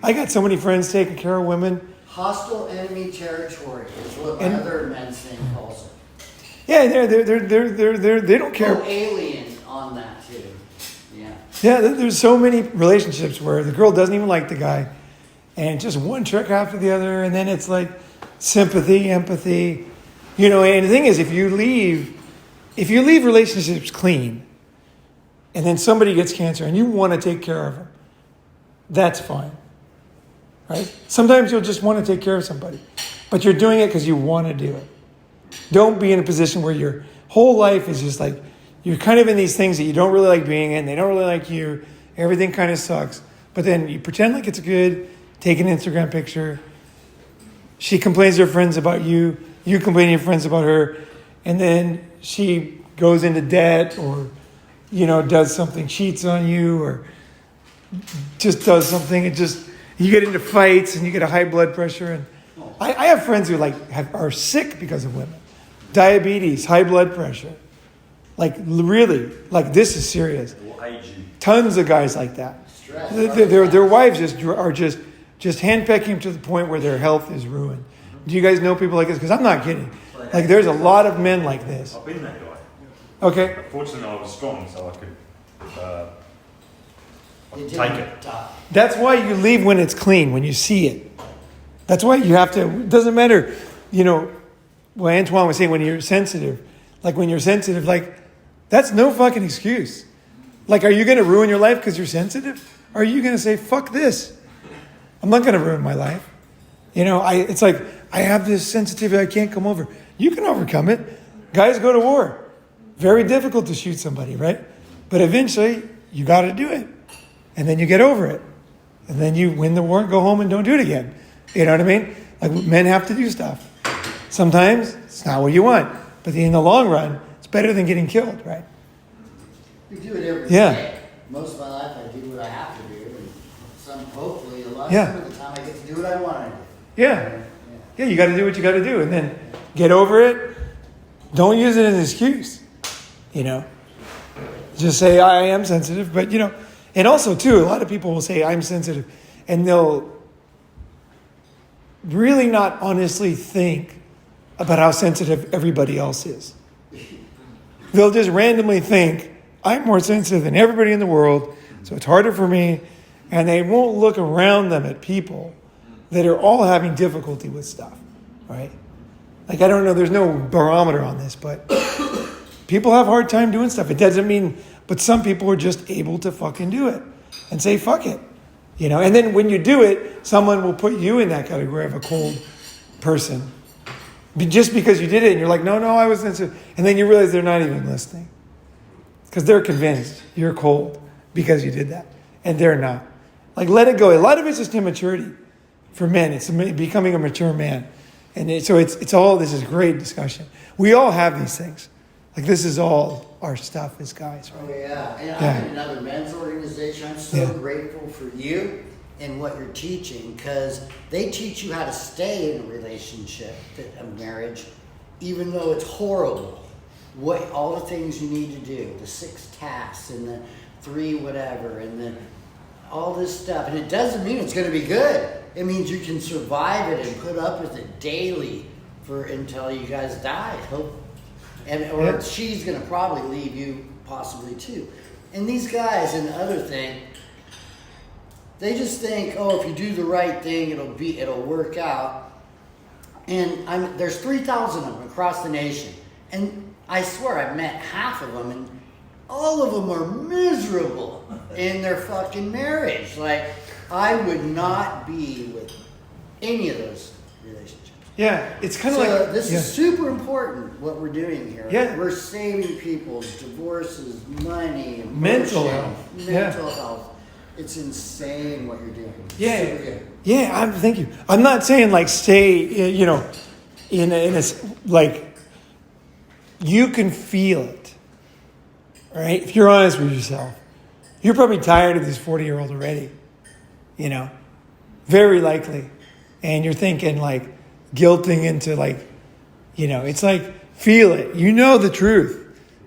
I got so many friends taking care of women. Hostile enemy territory is what my other men's thing calls it. Yeah, they don't care. Oh, alien on that too. Yeah. Yeah, there's so many relationships where the girl doesn't even like the guy, and just one trick after the other, and then it's like sympathy, empathy, you know. And the thing is, if you leave relationships clean, and then somebody gets cancer and you want to take care of them, that's fine, right? Sometimes you'll just want to take care of somebody, but you're doing it because you want to do it. Don't be in a position where your whole life is just like, you're kind of in these things that you don't really like being in. They don't really like you. Everything kind of sucks. But then you pretend like it's good. Take an Instagram picture. She complains to her friends about you. You complain to your friends about her. And then she goes into debt, or, you know, does something, cheats on you, or just does something. You get into fights and you get a high blood pressure. And I have friends who are sick because of women. Diabetes, high blood pressure. Like really, like this is serious. Tons of guys like that. Their wives are just handpecking them to the point where their health is ruined. Do you guys know people like this? Because I'm not kidding. Like there's a lot of men like this. I've been that guy. Okay. Fortunately, I was strong, so I could take it. That's why you leave when it's clean, when you see it. That's why you have to. It doesn't matter, you know. Well, Antoine was saying when you're sensitive, like that's no fucking excuse. Like, are you going to ruin your life because you're sensitive? Or are you going to say, fuck this? I'm not going to ruin my life. You know, it's like, I have this sensitivity, I can't come over. You can overcome it. Guys go to war. Very difficult to shoot somebody, right? But eventually, you got to do it. And then you get over it. And then you win the war, go home and don't do it again. You know what I mean? Like, men have to do stuff. Sometimes it's not what you want. But in the long run, it's better than getting killed, right? We do it every day. Most of my life, I do what I have to do, and hopefully, a lot of the time, I get to do what I want to do. Yeah, you got to do what you got to do, and then get over it. Don't use it as an excuse. You know, just say I am sensitive, but you know, and also too, a lot of people will say I'm sensitive, and they'll really not honestly think about how sensitive everybody else is. They'll just randomly think, I'm more sensitive than everybody in the world, so it's harder for me. And they won't look around them at people that are all having difficulty with stuff, right? Like, I don't know, there's no barometer on this, but people have a hard time doing stuff. It doesn't mean, but some people are just able to fucking do it and say, fuck it. You know, and then when you do it, someone will put you in that category of a cold person. Just because you did it and you're like, no, I was sensitive. And then you realize they're not even listening. Because they're convinced you're cold because you did that. And they're not. Like, let it go. A lot of it's just immaturity for men. It's becoming a mature man. And so it's all, this is great discussion. We all have these things. Like, this is all our stuff as guys, right? Oh, yeah. And I'm in another men's organization. I'm so grateful for you and what you're teaching, because they teach you how to stay in a relationship, a marriage, even though it's horrible. All the things you need to do, the 6 tasks and the 3 whatever, and then all this stuff. And it doesn't mean it's going to be good. It means you can survive it and put up with it daily for until you guys die. Or Yeah. she's gonna probably leave you possibly too. And these guys, and the other thing, they just think, oh, if you do the right thing, it'll work out. And there's 3,000 of them across the nation, and I swear I've met half of them, and all of them are miserable in their fucking marriage. Like, I would not be with any of those relationships. Yeah, it's kind of So like this is super important what we're doing here. Yeah. We're saving people's divorces, money, emotion, Mental health. mental health. It's insane what you're doing. Yeah. Super good. Yeah, thank you. I'm not saying like stay, in a like, you can feel it, right? If you're honest with yourself, you're probably tired of this 40-year-old already, very likely. And you're thinking like guilting into like, it's like, feel it. You know the truth.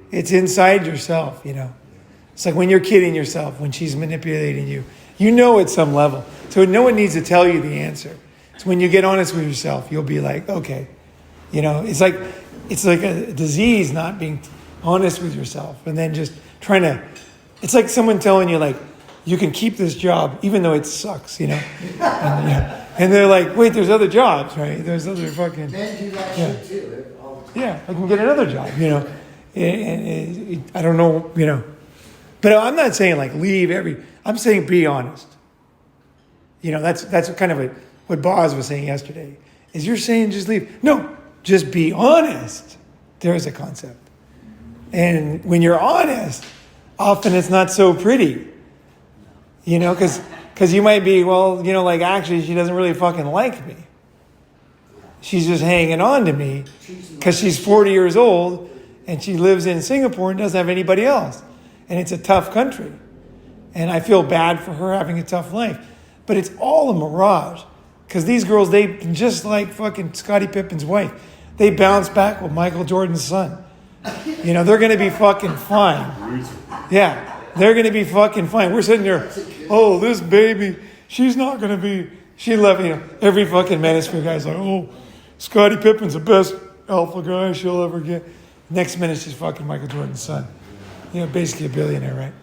It's inside yourself, It's like when you're kidding yourself, when she's manipulating you, at some level. So no one needs to tell you the answer. So when you get honest with yourself, you'll be like, okay, it's like a disease not being honest with yourself, and then just trying to. It's like someone telling you like, you can keep this job even though it sucks, and they're like, wait, there's other jobs, right? There's other fucking. Men do that shit too. All the time. Yeah, I can get another job, And I don't know, But I'm not saying like leave I'm saying be honest. That's kind of what Boz was saying yesterday. Is you're saying just leave? No, just be honest. There's a concept. And when you're honest, often it's not so pretty. Because you might be, like actually she doesn't really fucking like me. She's just hanging on to me because she's 40 years old and she lives in Singapore and doesn't have anybody else. And it's a tough country. And I feel bad for her having a tough life. But it's all a mirage. Because these girls, they just like fucking Scottie Pippen's wife. They bounce back with Michael Jordan's son. They're going to be fucking fine. Yeah, they're going to be fucking fine. We're sitting there, oh, this baby, she's not going to be, she left, every fucking manosphere guy's like, oh, Scottie Pippen's the best alpha guy she'll ever get. Next minute, she's fucking Michael Jordan's son. Basically a billionaire, right?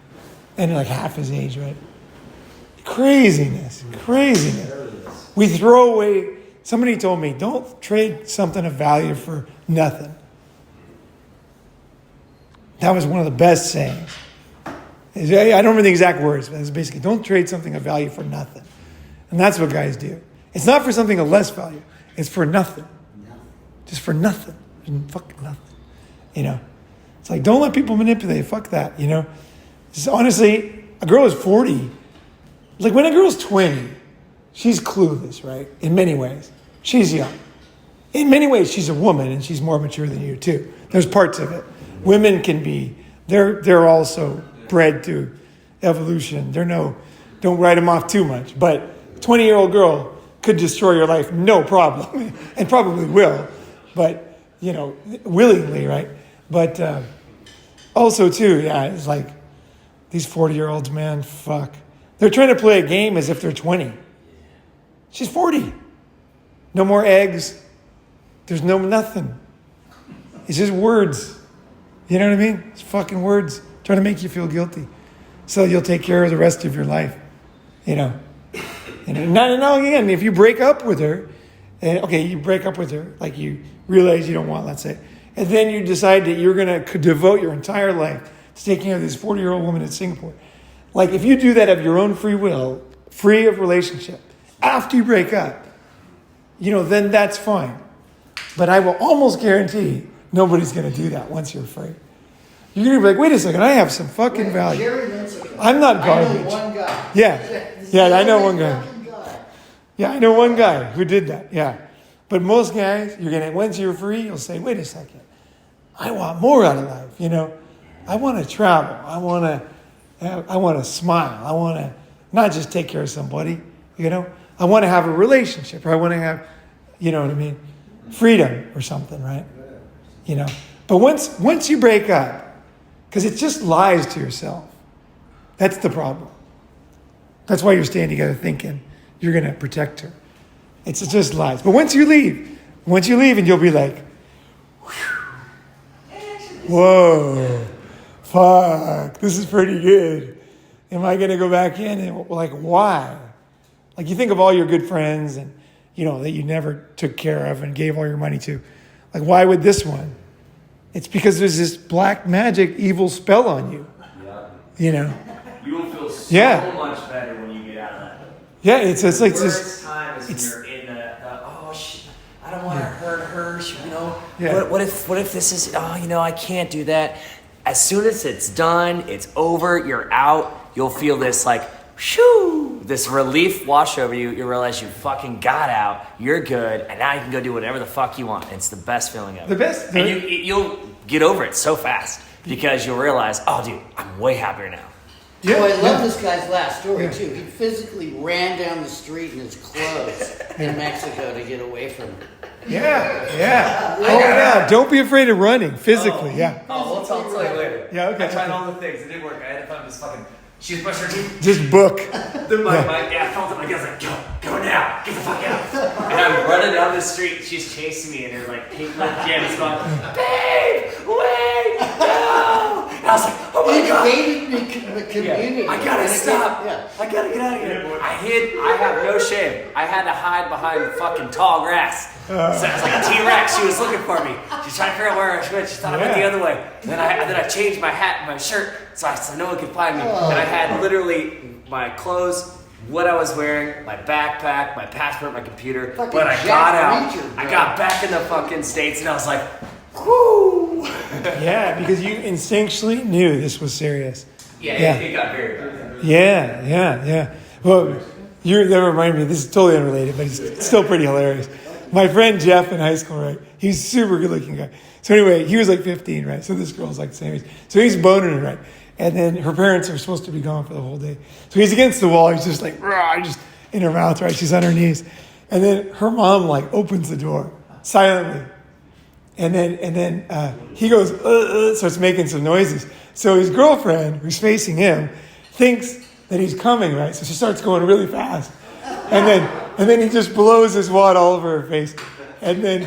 And like half his age, right? Craziness. We throw away, somebody told me, don't trade something of value for nothing. That was one of the best sayings. I don't remember the exact words, but it's basically, don't trade something of value for nothing. And that's what guys do. It's not for something of less value. It's for nothing. Just for nothing. Fucking nothing. It's like, don't let people manipulate. Fuck that, Just honestly, a girl is 40. Like when a girl's 20, she's clueless, right? In many ways. She's young. In many ways, she's a woman and she's more mature than you too. There's parts of it. Women can be, they're also bred to evolution. Don't write them off too much. But a 20-year-old girl could destroy your life, no problem. And probably will. But, willingly, right? But also, too, it's like these 40-year-olds, man, fuck. They're trying to play a game as if they're 20. She's 40. No more eggs. There's nothing. It's just words. You know what I mean? It's fucking words trying to make you feel guilty. So you'll take care of the rest of your life. Now again, if you break up with her, you break up with her, like you realize you don't want, let's say, and then you decide that you're going to devote your entire life to taking care of this 40-year-old woman in Singapore. Like if you do that of your own free will, free of relationship, after you break up, then that's fine. But I will almost guarantee nobody's going to do that once you're free. You're going to be like, wait a second, I have some fucking value. I'm not garbage. I know one guy. Yeah, I know one guy. Yeah, I know one guy who did that, yeah. But most guys, once you're free, you'll say, wait a second, I want more out of life, I want to travel. I want to smile. I want to not just take care of somebody, I want to have a relationship, or I want to have, freedom or something, right? But once you break up, because it just lies to yourself. That's the problem. That's why you're staying together thinking you're going to protect her. It's just lies. But once you leave, Once you leave, and you'll be like, whoa, fuck, this is pretty good. Am I going to go back in? And like, why? Like, you think of all your good friends and, that you never took care of and gave all your money to. Like, why would this one? It's because there's this black magic evil spell on you. You will feel so much better when you get out of that. Yeah, it's like the this. worst time is when you're in oh shit, I don't want to hurt her. Yeah. What if this is? I can't do that. As soon as it's done, it's over. You're out. You'll feel this like, shoo, this relief wash over you. You realize you fucking got out. You're good, and now you can go do whatever the fuck you want. It's the best feeling ever. The best. And you'll get over it so fast because you'll realize, oh, dude, I'm way happier now. Yeah, I love this guy's last story too. He physically ran down the street in his clothes in Mexico to get away from it. Yeah. Oh, yeah. Don't be afraid of running physically. Yeah. Oh, we'll tell you later. Yeah, okay. I tried all the things. It didn't work. I had to find this fucking. She was brushing her teeth. Just book. Then I felt it. My guy's like, go now. Get the fuck out. And I'm running down the street. She's chasing me in her like pink lip jammies going, babe, wait, no. And I was like, oh my God. The community. I gotta stop. Yeah. I gotta get out of here. I have no shame. I had to hide behind fucking tall grass. So I was like a T-Rex. She was looking for me. She's trying to figure out where I went. She thought I went the other way. Then I changed my hat and my shirt so no one could find me. And I had literally my clothes, what I was wearing, my backpack, my passport, my computer. Fucking but I Jack got out. Reacher, I got back in the fucking States and I was like, whoo. Yeah, because you instinctually knew this was serious. It got very bad. Yeah. Well, that reminded me, this is totally unrelated, but it's still pretty hilarious. My friend Jeff in high school, right? He's a super good looking guy. So anyway, he was like 15, right? So this girl's like the same age. So he's boning her, right? And then her parents are supposed to be gone for the whole day. So he's against the wall. He's just like, rah, just in her mouth, right? She's on her knees. And then her mom like opens the door silently. And then he goes, starts making some noises. So his girlfriend, who's facing him, thinks that he's coming, right? So she starts going really fast. And then he just blows his wad all over her face. And then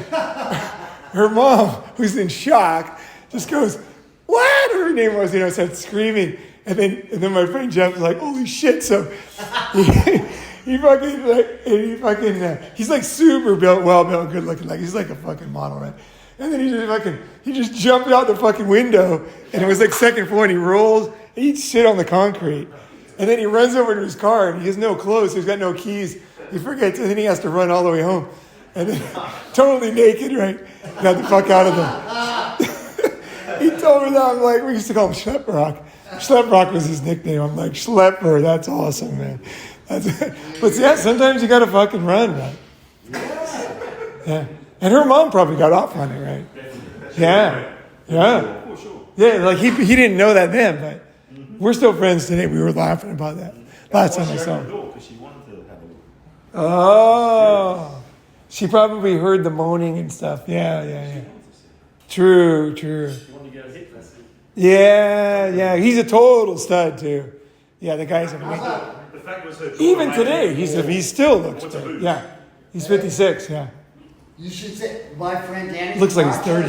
her mom, who's in shock, just goes, what? Her name was, starts screaming. And then my friend Jeff was like, holy shit. So he's like super well-built, good looking. Like he's like a fucking model, right? And then he just jumped out the fucking window, and it was like second floor, and he rolls, he eats shit on the concrete. And then he runs over to his car, and he has no clothes, so he's got no keys. He forgets, and then he has to run all the way home. And then, totally naked, right? Got the fuck out of there. He told me that, I'm like, we used to call him Schlep Rock. Schlep Rock was his nickname. I'm like, Schlepper, that's awesome, man. But yeah, sometimes you gotta fucking run, right? Yeah. And her mom probably got off on it, right? Yeah. Yeah, like he didn't know that then, but we're still friends today. We were laughing about that last time I saw him. Oh, she probably heard the moaning and stuff. Yeah. True. Yeah. He's a total stud too. Yeah, the guy's amazing. Even today, he still looks good. Yeah, he's 56. Yeah. You should say, my friend Danny Looks like he's 30.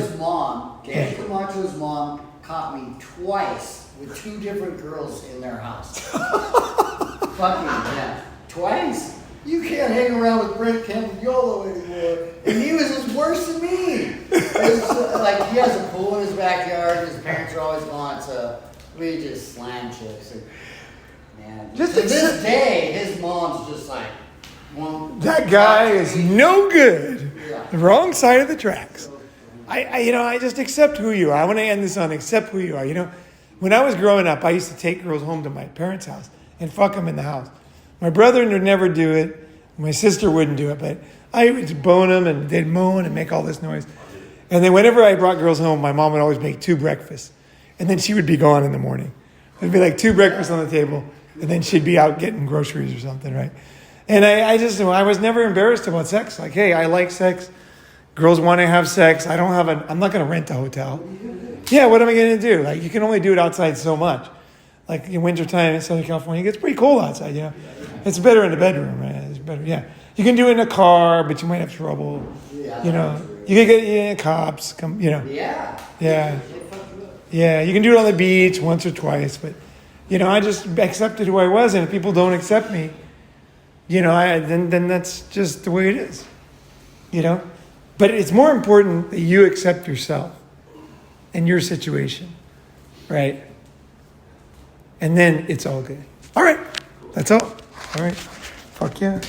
Danny Camacho's mom caught me twice with two different girls in their house. Fucking yeah. Twice? You can't hang around with Brent Campiolo anymore. And he was just worse than me. Like, he has a pool in his backyard. His parents are always gone, so we just slam chicks. And, man, to this day, his mom's just like, that guy is no good. Yeah. The wrong side of the tracks. I just accept who you are. I want to end this on accept who you are. When I was growing up, I used to take girls home to my parents' house and fuck them in the house. My brother would never do it. My sister wouldn't do it, but I would bone them and they'd moan and make all this noise. And then whenever I brought girls home, my mom would always make 2 breakfasts. And then she would be gone in the morning. There'd be like 2 breakfasts on the table, and then she'd be out getting groceries or something, right? And I was never embarrassed about sex. Like, hey, I like sex. Girls want to have sex. I'm not going to rent a hotel. Yeah, what am I going to do? Like, you can only do it outside so much. Like in wintertime in Southern California, it gets pretty cold outside, It's better in the bedroom, right? It's better, yeah. You can do it in a car, but you might have trouble. Yeah, You know, that's true. you can get cops come. You know, Yeah. yeah, They fuck you up. yeah. You can do it on the beach once or twice, but you know, I just accepted who I was, and if people don't accept me, you know, then that's just the way it is. You know, but it's more important that you accept yourself and your situation, right? And then it's all good. All right, that's all. All right, fuck yeah.